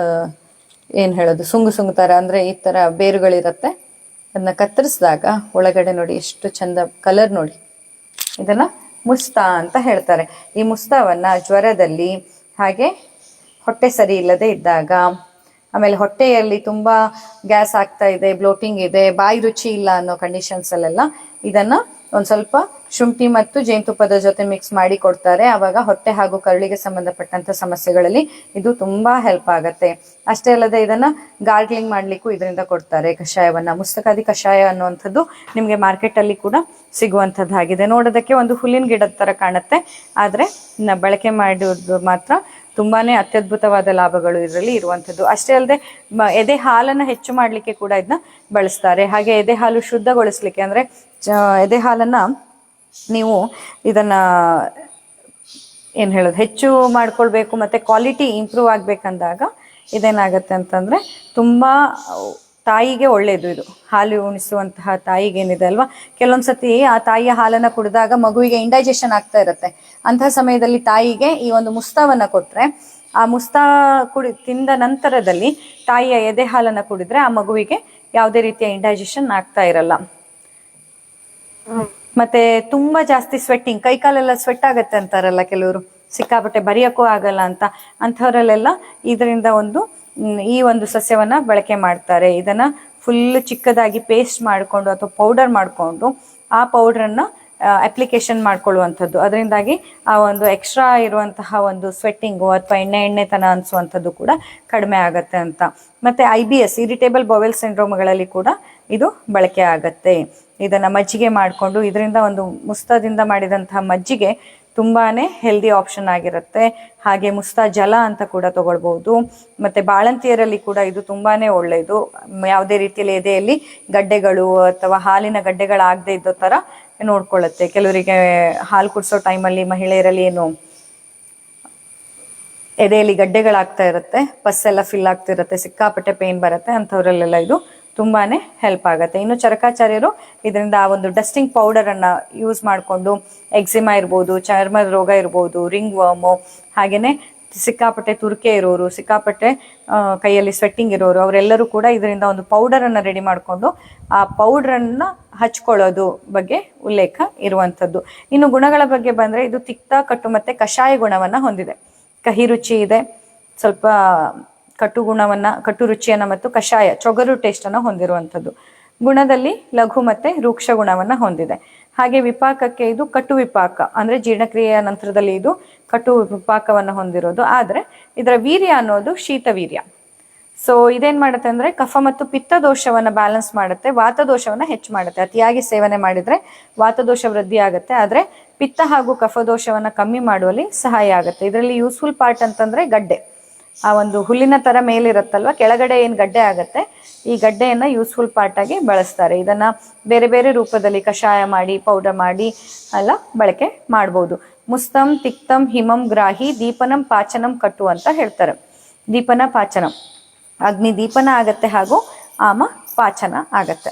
ಏನ್ ಹೇಳೋದು, ಸುಂಗು ತರ, ಅಂದ್ರೆ ಈ ತರ ಬೇರುಗಳಿರತ್ತೆ. ಅದನ್ನ ಕತ್ತರಿಸಿದಾಗ ಒಳಗಡೆ ನೋಡಿ ಎಷ್ಟು ಚಂದ ಕಲರ್ ನೋಡಿ. ಇದನ್ನ ಮುಸ್ತಾ ಅಂತ ಹೇಳ್ತಾರೆ. ಈ ಮುಸ್ತಾವನ್ನ ಜ್ವರದಲ್ಲಿ, ಹಾಗೆ ಹೊಟ್ಟೆ ಸರಿ ಇಲ್ಲದೆ ಇದ್ದಾಗ, ಆಮೇಲೆ ಹೊಟ್ಟೆಯಲ್ಲಿ ತುಂಬಾ ಗ್ಯಾಸ್ ಆಗ್ತಾ ಇದೆ, ಬ್ಲೋಟಿಂಗ್ ಇದೆ, ಬಾಯಿ ರುಚಿ ಇಲ್ಲ ಅನ್ನೋ ಕಂಡೀಷನ್ಸ್ ಅಲ್ಲೆಲ್ಲ ಇದನ್ನ ಒಂದ್ ಸ್ವಲ್ಪ ಶುಂಠಿ ಮತ್ತು ಜೇನುತುಪ್ಪದ ಜೊತೆ ಮಿಕ್ಸ್ ಮಾಡಿ ಕೊಡ್ತಾರೆ. ಆವಾಗ ಹೊಟ್ಟೆ ಹಾಗೂ ಕರುಳಿಗೆ ಸಂಬಂಧಪಟ್ಟಂತ ಸಮಸ್ಯೆಗಳಲ್ಲಿ ಇದು ತುಂಬಾ ಹೆಲ್ಪ್ ಆಗತ್ತೆ. ಅಷ್ಟೇ ಅಲ್ಲದೆ ಇದನ್ನ ಗಾರ್ಗ್ಲಿಂಗ್ ಮಾಡ್ಲಿಕ್ಕೂ ಇದರಿಂದ ಕೊಡ್ತಾರೆ ಕಷಾಯವನ್ನ. ಮುಸ್ತಕಾದಿ ಕಷಾಯ ಅನ್ನುವಂಥದ್ದು ನಿಮ್ಗೆ ಮಾರ್ಕೆಟ್ ಅಲ್ಲಿ ಕೂಡ ಸಿಗುವಂತದ್ದಾಗಿದೆ. ನೋಡೋದಕ್ಕೆ ಒಂದು ಹುಲ್ಲಿನ ಗಿಡದ ತರ ಕಾಣುತ್ತೆ, ಆದ್ರೆ ಬಳಕೆ ಮಾಡೋದು ಮಾತ್ರ ತುಂಬಾನೇ ಅತ್ಯದ್ಭುತವಾದ ಲಾಭಗಳು ಇದರಲ್ಲಿ ಇರುವಂಥದ್ದು. ಅಷ್ಟೇ ಅಲ್ಲದೆ ಎದೆ ಹಾಲನ್ನ ಹೆಚ್ಚು ಮಾಡ್ಲಿಕ್ಕೆ ಕೂಡ ಇದನ್ನ ಬಳಸ್ತಾರೆ. ಹಾಗೆ ಎದೆ ಹಾಲು ಶುದ್ಧಗೊಳಿಸ್ಲಿಕ್ಕೆ, ಅಂದ್ರೆ ಎದೆ ಹಾಲನ್ನ ನೀವು ಇದನ್ನ ಏನ್ ಹೇಳೋದು, ಹೆಚ್ಚು ಮಾಡ್ಕೊಳ್ಬೇಕು ಮತ್ತೆ ಕ್ವಾಲಿಟಿ ಇಂಪ್ರೂವ್ ಆಗ್ಬೇಕಂದಾಗ ಇದೇನಾಗತ್ತೆ ಅಂತಂದ್ರೆ ತುಂಬಾ ತಾಯಿಗೆ ಒಳ್ಳೇದು. ಇದು ಹಾಲು ಉಣಿಸುವಂತಹ ತಾಯಿಗೆ ಏನಿದೆ ಅಲ್ವಾ, ಕೆಲವೊಂದ್ಸತಿ ಆ ತಾಯಿಯ ಹಾಲನ್ನ ಕುಡಿದಾಗ ಮಗುವಿಗೆ ಇಂಡೈಜೆಷನ್ ಆಗ್ತಾ ಇರುತ್ತೆ. ಅಂತಹ ಸಮಯದಲ್ಲಿ ತಾಯಿಗೆ ಈ ಒಂದು ಮುಸ್ತಾವನ್ನ ಕೊಟ್ರೆ, ಆ ಮುಸ್ತಾ ತಿಂದ ನಂತರದಲ್ಲಿ ತಾಯಿಯ ಎದೆ ಹಾಲನ್ನ ಕುಡಿದ್ರೆ ಆ ಮಗುವಿಗೆ ಯಾವುದೇ ರೀತಿಯ ಇಂಡೈಜೆಷನ್ ಆಗ್ತಾ ಇರಲ್ಲ. ಮತ್ತೆ ತುಂಬಾ ಜಾಸ್ತಿ ಸ್ವೆಟ್ಟಿಂಗ್, ಕೈಕಾಲೆಲ್ಲ ಸ್ವೆಟ್ ಆಗತ್ತೆ ಅಂತಾರಲ್ಲ ಕೆಲವರು, ಸಿಕ್ಕಾಪಟ್ಟೆ ಬರೆಯಕ್ಕೂ ಆಗಲ್ಲ ಅಂತ, ಅಂಥವರಲ್ಲೆಲ್ಲ ಇದರಿಂದ ಈ ಒಂದು ಸಸ್ಯವನ್ನ ಬಳಕೆ ಮಾಡ್ತಾರೆ. ಇದನ್ನ ಫುಲ್ ಚಿಕ್ಕದಾಗಿ ಪೇಸ್ಟ್ ಮಾಡಿಕೊಂಡು ಅಥವಾ ಪೌಡರ್ ಮಾಡಿಕೊಂಡು ಆ ಪೌಡ್ರನ್ನ ಅಪ್ಲಿಕೇಶನ್ ಮಾಡ್ಕೊಳ್ಳುವಂಥದ್ದು. ಅದರಿಂದಾಗಿ ಆ ಒಂದು ಎಕ್ಸ್ಟ್ರಾ ಇರುವಂತಹ ಒಂದು ಸ್ವೆಟ್ಟಿಂಗು ಅಥವಾ ಎಣ್ಣೆತನ ಅನ್ಸುವಂಥದ್ದು ಕೂಡ ಕಡಿಮೆ ಆಗತ್ತೆ ಅಂತ. ಮತ್ತೆ IBS ಇರಿಟೇಬಲ್ ಬೌವೆಲ್ ಸಿಂಡ್ರೋಮ್ಗಳಲ್ಲಿ ಕೂಡ ಇದು ಬಳಕೆ ಆಗತ್ತೆ. ಇದನ್ನ ಮಜ್ಜಿಗೆ ಮಾಡಿಕೊಂಡು, ಇದರಿಂದ ಒಂದು ಮುಸ್ತಾದಿಂದ ಮಾಡಿದಂತಹ ಮಜ್ಜಿಗೆ ತುಂಬಾನೇ ಹೆಲ್ದಿ ಆಪ್ಷನ್ ಆಗಿರುತ್ತೆ. ಹಾಗೆ ಮುಸ್ತಾ ಜಲ ಅಂತ ಕೂಡ ತಗೊಳ್ಬಹುದು. ಮತ್ತೆ ಬಾಳಂತಿಯರಲ್ಲಿ ಕೂಡ ಇದು ತುಂಬಾನೇ ಒಳ್ಳೆಯದು. ಯಾವುದೇ ರೀತಿಯಲ್ಲಿ ಎದೆಯಲ್ಲಿ ಗಡ್ಡೆಗಳು ಅಥವಾ ಹಾಲಿನ ಗಡ್ಡೆಗಳಾಗದೆ ಇದ್ದೋ ತರ ನೋಡ್ಕೊಳ್ಳುತ್ತೆ. ಕೆಲವರಿಗೆ ಹಾಲು ಕುಡಿಸೋ ಟೈಮಲ್ಲಿ ಮಹಿಳೆಯರಲ್ಲಿ ಏನು ಎದೆಯಲ್ಲಿ ಗಡ್ಡೆಗಳಾಗ್ತಾ ಇರುತ್ತೆ, ಪಸ್ ಎಲ್ಲ ಫಿಲ್ ಆಗ್ತಿರುತ್ತೆ, ಸಿಕ್ಕಾಪಟ್ಟೆ ಪೇನ್ ಬರುತ್ತೆ, ಅಂಥವ್ರಲ್ಲೆಲ್ಲ ಇದು ತುಂಬಾನೇ ಹೆಲ್ಪ್ ಆಗುತ್ತೆ. ಇನ್ನು ಚರಕಾಚಾರ್ಯರು ಇದರಿಂದ ಆ ಒಂದು ಡಸ್ಟಿಂಗ್ ಪೌಡರ್ ಅನ್ನ ಯೂಸ್ ಮಾಡಿಕೊಂಡು ಎಕ್ಸಿಮಾ ಇರ್ಬೋದು, ಚರ್ಮದ ರೋಗ ಇರ್ಬೋದು, ರಿಂಗ್ ವರ್ಮು, ಹಾಗೇನೆ ಸಿಕ್ಕಾಪಟ್ಟೆ ತುರ್ಕೆ ಇರೋರು, ಸಿಕ್ಕಾಪಟ್ಟೆ ಕೈಯಲ್ಲಿ ಸ್ವೆಟ್ಟಿಂಗ್ ಇರೋರು ಅವರೆಲ್ಲರೂ ಕೂಡ ಇದರಿಂದ ಒಂದು ಪೌಡರನ್ನು ರೆಡಿ ಮಾಡಿಕೊಂಡು ಆ ಪೌಡ್ರನ್ನು ಹಚ್ಕೊಳ್ಳೋದು ಬಗ್ಗೆ ಉಲ್ಲೇಖ ಇರುವಂಥದ್ದು. ಇನ್ನು ಗುಣಗಳ ಬಗ್ಗೆ ಬಂದರೆ ಇದು ತಿಕ್ತ, ಕಟ್ಟು ಮತ್ತು ಕಷಾಯ ಗುಣವನ್ನು ಹೊಂದಿದೆ. ಕಹಿ ರುಚಿ ಇದೆ, ಸ್ವಲ್ಪ ಕಟು ರುಚಿಯನ್ನು ಮತ್ತು ಕಷಾಯ ಚೊಗರು ಟೇಸ್ಟನ್ನು ಹೊಂದಿರುವಂಥದ್ದು. ಗುಣದಲ್ಲಿ ಲಘು ಮತ್ತು ರೂಕ್ಷ ಗುಣವನ್ನು ಹೊಂದಿದೆ. ಹಾಗೆ ವಿಪಾಕಕ್ಕೆ ಇದು ಕಟು ವಿಪಾಕ, ಅಂದರೆ ಜೀರ್ಣಕ್ರಿಯೆಯ ನಂತರದಲ್ಲಿ ಇದು ಕಟು ವಿಪಾಕವನ್ನು ಹೊಂದಿರೋದು. ಆದರೆ ಇದರ ವೀರ್ಯ ಅನ್ನೋದು ಶೀತ ವೀರ್ಯ. ಸೊ ಇದೇನು ಮಾಡುತ್ತೆ ಅಂದರೆ ಕಫ ಮತ್ತು ಪಿತ್ತ ದೋಷವನ್ನು ಬ್ಯಾಲೆನ್ಸ್ ಮಾಡುತ್ತೆ, ವಾತದೋಷವನ್ನು ಹೆಚ್ಚು ಮಾಡುತ್ತೆ. ಅತಿಯಾಗಿ ಸೇವನೆ ಮಾಡಿದರೆ ವಾತದೋಷ ವೃದ್ಧಿ ಆಗುತ್ತೆ, ಆದರೆ ಪಿತ್ತ ಹಾಗೂ ಕಫದೋಷವನ್ನು ಕಮ್ಮಿ ಮಾಡುವಲ್ಲಿ ಸಹಾಯ ಆಗುತ್ತೆ. ಇದರಲ್ಲಿ ಯೂಸ್ಫುಲ್ ಪಾರ್ಟ್ ಅಂತಂದರೆ ಗಡ್ಡೆ, ಆ ಒಂದು ಹುಲ್ಲಿನ ಥರ ಮೇಲಿರುತ್ತಲ್ವ, ಕೆಳಗಡೆ ಏನು ಗಡ್ಡೆ ಆಗುತ್ತೆ, ಈ ಗಡ್ಡೆಯನ್ನು ಯೂಸ್ಫುಲ್ ಪಾರ್ಟಾಗಿ ಬಳಸ್ತಾರೆ. ಇದನ್ನು ಬೇರೆ ಬೇರೆ ರೂಪದಲ್ಲಿ ಕಷಾಯ ಮಾಡಿ, ಪೌಡರ್ ಮಾಡಿ ಎಲ್ಲ ಬಳಕೆ ಮಾಡ್ಬೋದು. ಮುಸ್ತಂ, ತಿಕ್ತಂ, ಹಿಮಂ, ಗ್ರಾಹಿ, ದೀಪನಂ, ಪಾಚನಂ, ಕಟ್ಟು ಅಂತ ಹೇಳ್ತಾರೆ. ದೀಪನ, ಪಾಚನಂ, ಅಗ್ನಿ ದೀಪನ ಆಗತ್ತೆ ಹಾಗೂ ಆಮ ಪಾಚನ ಆಗತ್ತೆ.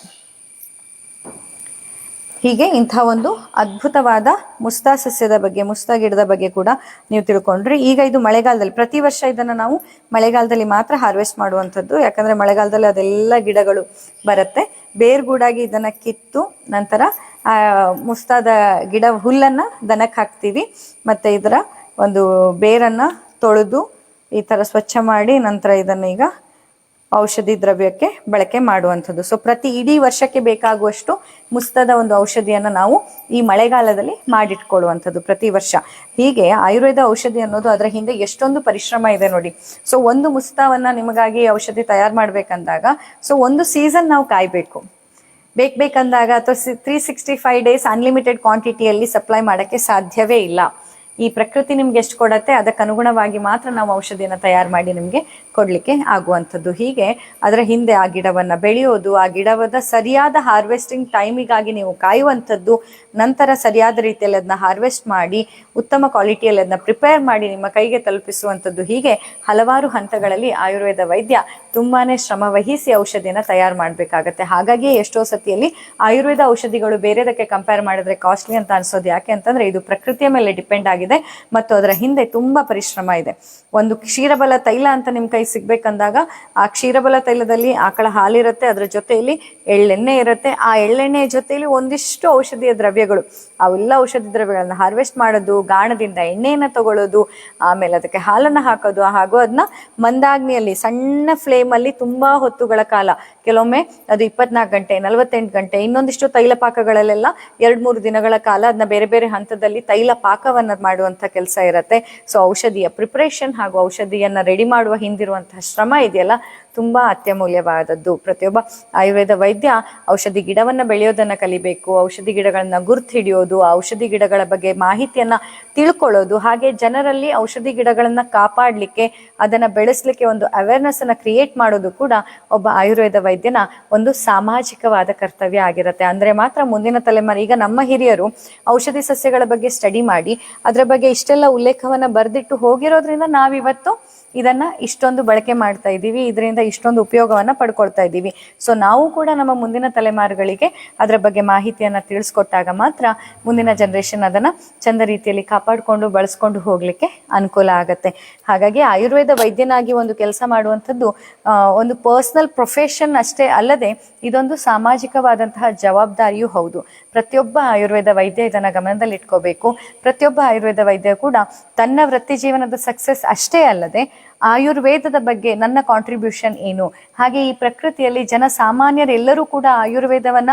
ಹೀಗೆ ಇಂಥ ಒಂದು ಅದ್ಭುತವಾದ ಮುಸ್ತಾ ಸಸ್ಯದ ಬಗ್ಗೆ, ಮುಸ್ತಾ ಗಿಡದ ಬಗ್ಗೆ ಕೂಡ ನೀವು ತಿಳ್ಕೊಂಡ್ರಿ. ಈಗ ಇದು ಮಳೆಗಾಲದಲ್ಲಿ, ಪ್ರತಿ ವರ್ಷ ಇದನ್ನು ನಾವು ಮಳೆಗಾಲದಲ್ಲಿ ಮಾತ್ರ ಹಾರ್ವೆಸ್ಟ್ ಮಾಡುವಂಥದ್ದು. ಯಾಕಂದರೆ ಮಳೆಗಾಲದಲ್ಲಿ ಅದೆಲ್ಲ ಗಿಡಗಳು ಬರುತ್ತೆ. ಬೇರ್ಗೂಡಾಗಿ ಇದನ್ನು ಕಿತ್ತು ನಂತರ ಮುಸ್ತಾದ ಗಿಡ ಹುಲ್ಲನ್ನು ದನಕ್ಕೆ ಹಾಕ್ತೀವಿ, ಮತ್ತು ಇದರ ಒಂದು ಬೇರನ್ನು ತೊಳೆದು ಈ ಥರ ಸ್ವಚ್ಛ ಮಾಡಿ ನಂತರ ಇದನ್ನು ಈಗ ಔಷಧಿ ದ್ರವ್ಯಕ್ಕೆ ಬಳಕೆ ಮಾಡುವಂಥದ್ದು. ಸೊ ಪ್ರತಿ ಇಡೀ ವರ್ಷಕ್ಕೆ ಬೇಕಾಗುವಷ್ಟು ಮುಸ್ತದ ಒಂದು ಔಷಧಿಯನ್ನು ನಾವು ಈ ಮಳೆಗಾಲದಲ್ಲಿ ಮಾಡಿಟ್ಕೊಳ್ಳುವಂಥದ್ದು ಪ್ರತಿ ವರ್ಷ. ಹೀಗೆ ಆಯುರ್ವೇದ ಔಷಧಿ ಅನ್ನೋದು ಅದರ ಹಿಂದೆ ಎಷ್ಟೊಂದು ಪರಿಶ್ರಮ ಇದೆ ನೋಡಿ. ಸೊ ಒಂದು ಮುಸ್ತಾವನ್ನು ನಿಮಗಾಗಿ ಔಷಧಿ ತಯಾರು ಮಾಡಬೇಕಂದಾಗ ಸೊ ಒಂದು ಸೀಸನ್ ನಾವು ಕಾಯಬೇಕು. ಬೇಕಂದಾಗ ಅಥವಾ 365 ಡೇಸ್ ಅನ್ಲಿಮಿಟೆಡ್ ಕ್ವಾಂಟಿಟಿಯಲ್ಲಿ ಸಪ್ಲೈ ಮಾಡೋಕ್ಕೆ ಸಾಧ್ಯವೇ ಇಲ್ಲ. ಈ ಪ್ರಕೃತಿ ನಿಮ್ಗೆ ಎಷ್ಟು ಕೊಡತ್ತೆ ಅದಕ್ಕೆ ಅನುಗುಣವಾಗಿ ಮಾತ್ರ ನಾವು ಔಷಧಿಯನ್ನು ತಯಾರು ಮಾಡಿ ನಿಮಗೆ ಕೊಡಲಿಕ್ಕೆ ಆಗುವಂಥದ್ದು. ಹೀಗೆ ಅದರ ಹಿಂದೆ ಆ ಗಿಡವನ್ನು ಬೆಳೆಯೋದು, ಆ ಗಿಡದ ಸರಿಯಾದ ಹಾರ್ವೆಸ್ಟಿಂಗ್ ಟೈಮಿಗಾಗಿ ನೀವು ಕಾಯುವಂಥದ್ದು, ನಂತರ ಸರಿಯಾದ ರೀತಿಯಲ್ಲಿ ಅದನ್ನ ಹಾರ್ವೆಸ್ಟ್ ಮಾಡಿ ಉತ್ತಮ ಕ್ವಾಲಿಟಿಯಲ್ಲಿ ಅದನ್ನ ಪ್ರಿಪೇರ್ ಮಾಡಿ ನಿಮ್ಮ ಕೈಗೆ ತಲುಪಿಸುವಂಥದ್ದು. ಹೀಗೆ ಹಲವಾರು ಹಂತಗಳಲ್ಲಿ ಆಯುರ್ವೇದ ವೈದ್ಯ ತುಂಬಾ ಶ್ರಮ ವಹಿಸಿ ಔಷಧಿಯನ್ನು ತಯಾರು ಮಾಡಬೇಕಾಗತ್ತೆ. ಹಾಗಾಗಿ ಎಷ್ಟೋ ಸತಿಯಲ್ಲಿ ಆಯುರ್ವೇದ ಔಷಧಿಗಳು ಬೇರೆದಕ್ಕೆ ಕಂಪೇರ್ ಮಾಡಿದ್ರೆ ಕಾಸ್ಟ್ಲಿ ಅಂತ ಅನ್ಸೋದು. ಯಾಕೆ ಅಂತಂದ್ರೆ ಇದು ಪ್ರಕೃತಿಯ ಮೇಲೆ ಡಿಪೆಂಡ್ ಆಗಿದೆ ಮತ್ತು ಅದರ ಹಿಂದೆ ತುಂಬಾ ಪರಿಶ್ರಮ ಇದೆ. ಒಂದು ಕ್ಷೀರಬಲ ತೈಲ ಅಂತ ನಿಮ್ ಕೈ ಸಿಗ್ಬೇಕಂದಾಗ ಆ ಕ್ಷೀರಬಲ ತೈಲದಲ್ಲಿ ಆಕಳ ಹಾಲಿರುತ್ತೆ, ಅದರ ಜೊತೆಯಲ್ಲಿ ಎಳ್ಳೆಣ್ಣೆ ಇರುತ್ತೆ, ಆ ಎಳ್ಳೆಣ್ಣೆಯ ಜೊತೆಯಲ್ಲಿ ಒಂದಿಷ್ಟು ಔಷಧಿಯ ದ್ರವ್ಯಗಳು, ಅವೆಲ್ಲ ಔಷಧಿ ದ್ರವ್ಯಗಳನ್ನ ಹಾರ್ವೆಸ್ಟ್ ಮಾಡೋದು, ಗಾಣದಿಂದ ಎಣ್ಣೆಯನ್ನು ತಗೊಳ್ಳೋದು, ಆಮೇಲೆ ಅದಕ್ಕೆ ಹಾಲನ್ನು ಹಾಕೋದು, ಹಾಗೂ ಅದನ್ನ ಮಂದಾಗ್ನಿಯಲ್ಲಿ ಸಣ್ಣ ಫ್ಲೇಮ್ ಅಲ್ಲಿ ತುಂಬಾ ಹೊತ್ತುಗಳ ಕಾಲ, ಕೆಲವೊಮ್ಮೆ ಅದು 24 ಗಂಟೆ 48 ಗಂಟೆ, ಇನ್ನೊಂದಿಷ್ಟು ತೈಲ ಪಾಕಗಳಲ್ಲೆಲ್ಲ 2-3 ದಿನಗಳ ಕಾಲ ಅದನ್ನ ಬೇರೆ ಬೇರೆ ಹಂತದಲ್ಲಿ ತೈಲ ಪಾಕವನ್ನ ಮಾಡುವಂತ ಕೆಲಸ ಇರುತ್ತೆ. ಸೊ ಔಷಧಿಯ ಪ್ರಿಪರೇಷನ್ ಹಾಗೂ ಔಷಧಿಯನ್ನ ರೆಡಿ ಮಾಡುವ ಹಿಂದಿರುವಂತಹ ಶ್ರಮ ಇದೆಯಲ್ಲ ತುಂಬಾ ಅತ್ಯಮೂಲ್ಯವಾದದ್ದು. ಪ್ರತಿಯೊಬ್ಬ ಆಯುರ್ವೇದ ವೈದ್ಯ ಔಷಧಿ ಗಿಡವನ್ನ ಬೆಳೆಯೋದನ್ನ ಕಲಿಬೇಕು, ಔಷಧಿ ಗಿಡಗಳನ್ನ ಗುರ್ತು ಹಿಡಿಯೋದು, ಔಷಧಿ ಗಿಡಗಳ ಬಗ್ಗೆ ಮಾಹಿತಿಯನ್ನ ತಿಳ್ಕೊಳ್ಳೋದು, ಹಾಗೆ ಜನರಲ್ಲಿ ಔಷಧಿ ಗಿಡಗಳನ್ನ ಕಾಪಾಡಲಿಕ್ಕೆ ಅದನ್ನ ಬೆಳೆಸಲಿಕ್ಕೆ ಒಂದು ಅವೇರ್ನೆಸ್ ಅನ್ನ ಕ್ರಿಯೇಟ್ ಮಾಡೋದು ಕೂಡ ಒಬ್ಬ ಆಯುರ್ವೇದ ವೈದ್ಯನ ಒಂದು ಸಾಮಾಜಿಕವಾದ ಕರ್ತವ್ಯ ಆಗಿರುತ್ತೆ. ಅಂದ್ರೆ ಮಾತ್ರ ಮುಂದಿನ ತಲೆಮಾರು, ಈಗ ನಮ್ಮ ಹಿರಿಯರು ಔಷಧಿ ಸಸ್ಯಗಳ ಬಗ್ಗೆ ಸ್ಟಡಿ ಮಾಡಿ ಅದರ ಬಗ್ಗೆ ಇಷ್ಟೆಲ್ಲ ಉಲ್ಲೇಖವನ್ನ ಬರೆದಿಟ್ಟು ಹೋಗಿರೋದ್ರಿಂದ ನಾವಿವತ್ತು ಇದನ್ನ ಇಷ್ಟೊಂದು ಬಳಕೆ ಮಾಡ್ತಾ ಇದ್ದೀವಿ, ಇದರಿಂದ ಇಷ್ಟೊಂದು ಉಪಯೋಗವನ್ನ ಪಡ್ಕೊಳ್ತಾ ಇದ್ದೀವಿ. ಸೊ ನಾವು ಕೂಡ ನಮ್ಮ ಮುಂದಿನ ತಲೆಮಾರುಗಳಿಗೆ ಅದರ ಬಗ್ಗೆ ಮಾಹಿತಿಯನ್ನ ತಿಳಿಸ್ಕೊಟ್ಟಾಗ ಮಾತ್ರ ಮುಂದಿನ ಜನರೇಷನ್ ಅದನ್ನ ಚಂದ ರೀತಿಯಲ್ಲಿ ಕಾಪಾಡಿಕೊಂಡು ಬಳಸ್ಕೊಂಡು ಹೋಗ್ಲಿಕ್ಕೆ ಅನುಕೂಲ ಆಗತ್ತೆ. ಹಾಗಾಗಿ ಆಯುರ್ವೇದ ವೈದ್ಯನಾಗಿ ಒಂದು ಕೆಲಸ ಮಾಡುವಂಥದ್ದು ಒಂದು ಪರ್ಸನಲ್ ಪ್ರೊಫೆಷನ್ ಅಷ್ಟೇ ಅಲ್ಲದೆ ಇದೊಂದು ಸಾಮಾಜಿಕವಾದಂತಹ ಜವಾಬ್ದಾರಿಯೂ ಹೌದು. ಪ್ರತಿಯೊಬ್ಬ ಆಯುರ್ವೇದ ವೈದ್ಯ ಇದನ್ನ ಗಮನದಲ್ಲಿ ಇಟ್ಕೋಬೇಕು. ಪ್ರತಿಯೊಬ್ಬ ಆಯುರ್ವೇದ ವೈದ್ಯ ಕೂಡ ತನ್ನ ವೃತ್ತಿ ಜೀವನದ ಸಕ್ಸಸ್ ಅಷ್ಟೇ ಅಲ್ಲದೆ ಆಯುರ್ವೇದದ ಬಗ್ಗೆ ನನ್ನ ಕಾಂಟ್ರಿಬ್ಯೂಷನ್ ಏನು, ಹಾಗೆ ಈ ಪ್ರಕೃತಿಯಲ್ಲಿ ಜನಸಾಮಾನ್ಯರೆಲ್ಲರೂ ಕೂಡ ಆಯುರ್ವೇದವನ್ನ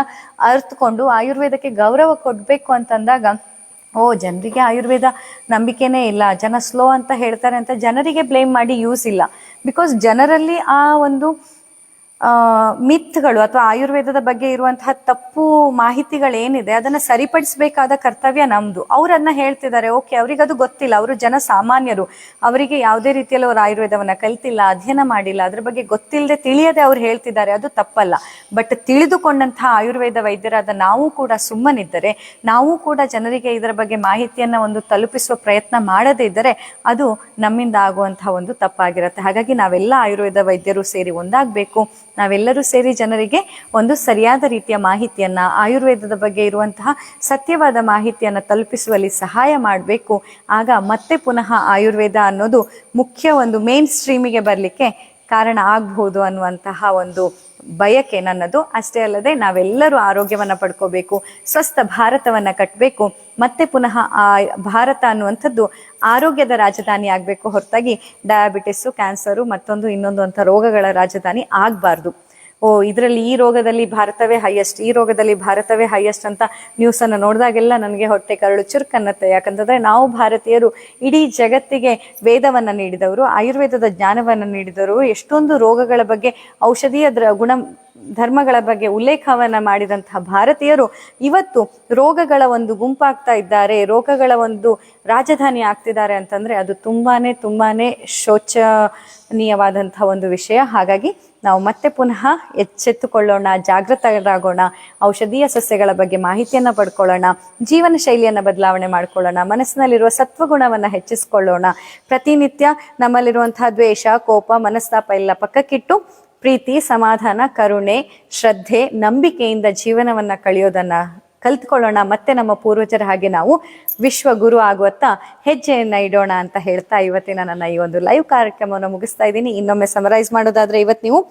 ಅರ್ಥಕೊಂಡು ಆಯುರ್ವೇದಕ್ಕೆ ಗೌರವ ಕೊಡ್ಬೇಕು ಅಂತಂದಾಗ ಜನರಿಗೆ ಆಯುರ್ವೇದ ನಂಬಿಕೆನೇ ಇಲ್ಲ, ಜನ ಸ್ಲೋ ಅಂತ ಹೇಳ್ತಾರೆ ಅಂತ ಜನರಿಗೆ ಬ್ಲೇಮ್ ಮಾಡಿ ಯೂಸ್ ಇಲ್ಲ. ಬಿಕಾಸ್ ಜನರಲ್ಲಿ ಆ ಒಂದು ಮಿತ್ಗಳು ಅಥವಾ ಆಯುರ್ವೇದದ ಬಗ್ಗೆ ಇರುವಂತಹ ತಪ್ಪು ಮಾಹಿತಿಗಳೇನಿದೆ ಅದನ್ನ ಸರಿಪಡಿಸಬೇಕಾದ ಕರ್ತವ್ಯ ನಮ್ದು. ಅವ್ರನ್ನ ಹೇಳ್ತಿದ್ದಾರೆ, ಓಕೆ, ಅವ್ರಿಗೆ ಅದು ಗೊತ್ತಿಲ್ಲ, ಅವರು ಜನಸಾಮಾನ್ಯರು, ಅವರಿಗೆ ಯಾವುದೇ ರೀತಿಯಲ್ಲಿ ಅವರು ಆಯುರ್ವೇದವನ್ನ ಕಲ್ತಿಲ್ಲ, ಅಧ್ಯಯನ ಮಾಡಿಲ್ಲ, ಅದ್ರ ಬಗ್ಗೆ ಗೊತ್ತಿಲ್ಲದೆ ತಿಳಿಯದೆ ಅವ್ರು ಹೇಳ್ತಿದ್ದಾರೆ, ಅದು ತಪ್ಪಲ್ಲ. ಬಟ್ ತಿಳಿದುಕೊಂಡಂತಹ ಆಯುರ್ವೇದ ವೈದ್ಯರಾದ ನಾವು ಕೂಡ ಸುಮ್ಮನಿದ್ದರೆ, ನಾವು ಕೂಡ ಜನರಿಗೆ ಇದರ ಬಗ್ಗೆ ಮಾಹಿತಿಯನ್ನ ಒಂದು ತಲುಪಿಸುವ ಪ್ರಯತ್ನ ಮಾಡದೇ ಇದ್ದರೆ ಅದು ನಮ್ಮಿಂದ ಆಗುವಂತಹ ಒಂದು ತಪ್ಪಾಗಿರುತ್ತೆ. ಹಾಗಾಗಿ ನಾವೆಲ್ಲ ಆಯುರ್ವೇದ ವೈದ್ಯರು ಸೇರಿ ಒಂದಾಗಬೇಕು, ನಾವೆಲ್ಲರೂ ಸೇರಿ ಜನರಿಗೆ ಒಂದು ಸರಿಯಾದ ರೀತಿಯ ಮಾಹಿತಿಯನ್ನು, ಆಯುರ್ವೇದದ ಬಗ್ಗೆ ಇರುವಂತಹ ಸತ್ಯವಾದ ಮಾಹಿತಿಯನ್ನು ತಲುಪಿಸುವಲ್ಲಿ ಸಹಾಯ ಮಾಡಬೇಕು. ಆಗ ಮತ್ತೆ ಪುನಃ ಆಯುರ್ವೇದ ಅನ್ನೋದು ಮುಖ್ಯ ಒಂದು ಮೇನ್ ಸ್ಟ್ರೀಮಿಗೆ ಬರಲಿಕ್ಕೆ ಕಾರಣ ಆಗ್ಬೋದು ಅನ್ನುವಂತಹ ಒಂದು ಬಯಕೆ ನನ್ನದು. ಅಷ್ಟೇ ಅಲ್ಲದೆ ನಾವೆಲ್ಲರೂ ಆರೋಗ್ಯವನ್ನು ಪಡ್ಕೋಬೇಕು, ಸ್ವಸ್ಥ ಭಾರತವನ್ನು ಕಟ್ಟಬೇಕು, ಮತ್ತೆ ಪುನಃ ಆ ಭಾರತ ಅನ್ನುವಂಥದ್ದು ಆರೋಗ್ಯದ ರಾಜಧಾನಿ ಆಗಬೇಕು ಹೊರತಾಗಿ ಡಯಾಬಿಟಿಸು, ಕ್ಯಾನ್ಸರು, ಮತ್ತೊಂದು ಇನ್ನೊಂದು ಅಂತ ರೋಗಗಳ ರಾಜಧಾನಿ ಆಗಬಾರ್ದು. ಇದರಲ್ಲಿ ಈ ರೋಗದಲ್ಲಿ ಭಾರತವೇ ಹೈಯೆಸ್ಟ್, ಈ ರೋಗದಲ್ಲಿ ಭಾರತವೇ ಹೈಯೆಸ್ಟ್ ಅಂತ ನ್ಯೂಸನ್ನು ನೋಡಿದಾಗೆಲ್ಲ ನನಗೆ ಹೊಟ್ಟೆ ಕರಳು ಚುರುಕನ್ನತ್ತೆ. ಯಾಕಂತಂದರೆ ನಾವು ಭಾರತೀಯರು ಇಡೀ ಜಗತ್ತಿಗೆ ವೇದವನ್ನು ನೀಡಿದವರು, ಆಯುರ್ವೇದದ ಜ್ಞಾನವನ್ನು ನೀಡಿದವರು, ಎಷ್ಟೊಂದು ರೋಗಗಳ ಬಗ್ಗೆ ಔಷಧೀಯ ಧರ್ಮಗಳ ಬಗ್ಗೆ ಉಲ್ಲೇಖವನ್ನು ಮಾಡಿದಂತಹ ಭಾರತೀಯರು ಇವತ್ತು ರೋಗಗಳ ಒಂದು ಗುಂಪಾಗ್ತಾ ಇದ್ದಾರೆ, ರೋಗಗಳ ಒಂದು ರಾಜಧಾನಿ ಆಗ್ತಿದ್ದಾರೆ ಅಂತಂದರೆ ಅದು ತುಂಬಾನೇ ಶೋಚನೀಯವಾದಂತಹ ಒಂದು ವಿಷಯ. ಹಾಗಾಗಿ ನಾವು ಮತ್ತೆ ಪುನಃ ಎಚ್ಚೆತ್ತುಕೊಳ್ಳೋಣ, ಜಾಗೃತರಾಗೋಣ, ಔಷಧೀಯ ಸಸ್ಯಗಳ ಬಗ್ಗೆ ಮಾಹಿತಿಯನ್ನು ಪಡ್ಕೊಳ್ಳೋಣ, ಜೀವನ ಶೈಲಿಯನ್ನು ಬದಲಾವಣೆ ಮಾಡ್ಕೊಳ್ಳೋಣ, ಮನಸ್ಸಿನಲ್ಲಿರುವ ಸತ್ವಗುಣವನ್ನು ಹೆಚ್ಚಿಸ್ಕೊಳ್ಳೋಣ. ಪ್ರತಿನಿತ್ಯ ನಮ್ಮಲ್ಲಿರುವಂತಹ ದ್ವೇಷ, ಕೋಪ, ಮನಸ್ತಾಪ ಎಲ್ಲ ಪಕ್ಕಕ್ಕಿಟ್ಟು ಪ್ರೀತಿ, ಸಮಾಧಾನ, ಕರುಣೆ, ಶ್ರದ್ಧೆ, ನಂಬಿಕೆಯಿಂದ ಜೀವನವನ್ನು ಕಳೆಯೋದನ್ನು ಕಲ್ತ್ಕೊಳ್ಳೋಣ. ಮತ್ತೆ ನಮ್ಮ ಪೂರ್ವಜರ ಹಾಗೆ ನಾವು ವಿಶ್ವಗುರು ಆಗುವತ್ತ ಹೆಜ್ಜೆಯನ್ನು ಇಡೋಣ ಅಂತ ಹೇಳ್ತಾ ಇವತ್ತಿನ ನನ್ನ ಈ ಒಂದು ಲೈವ್ ಕಾರ್ಯಕ್ರಮವನ್ನು ಮುಗಿಸ್ತಾ ಇದ್ದೀನಿ. ಇನ್ನೊಮ್ಮೆ ಸಮರೈಸ್ ಮಾಡೋದಾದ್ರೆ, ಇವತ್ತು ನೀವು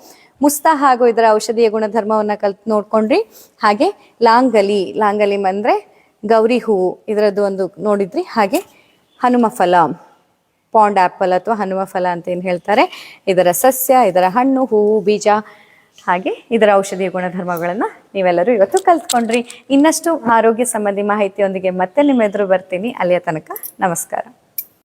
ಮುಸ್ತಾ ಹಾಗೂ ಇದರ ಔಷಧೀಯ ಗುಣಧರ್ಮವನ್ನು ನೋಡ್ಕೊಂಡ್ರಿ. ಹಾಗೆ ಲಾಂಗಲಿ ಅಂದರೆ ಗೌರಿ ಹೂವು, ಇದರದ್ದು ಒಂದು ನೋಡಿದ್ರಿ. ಹಾಗೆ ಹನುಮ ಫಲ, ಪಾಂಡ್ ಆ್ಯಪಲ್ ಅಥವಾ ಹನುಮ ಫಲ ಅಂತ ಏನು ಹೇಳ್ತಾರೆ, ಇದರ ಸಸ್ಯ, ಇದರ ಹಣ್ಣು, ಹೂವು, ಬೀಜ, ಹಾಗೆ ಇದರ ಔಷಧೀಯ ಗುಣಧರ್ಮಗಳನ್ನು ನೀವೆಲ್ಲರೂ ಇವತ್ತು ಕಲ್ತ್ಕೊಂಡ್ರಿ. ಇನ್ನಷ್ಟು ಆರೋಗ್ಯ ಸಂಬಂಧಿ ಮಾಹಿತಿಯೊಂದಿಗೆ ಮತ್ತೆ ನಿಮ್ಮ ಎದುರು ಬರ್ತೀನಿ. ಅಲ್ಲಿಯ ತನಕ ನಮಸ್ಕಾರ.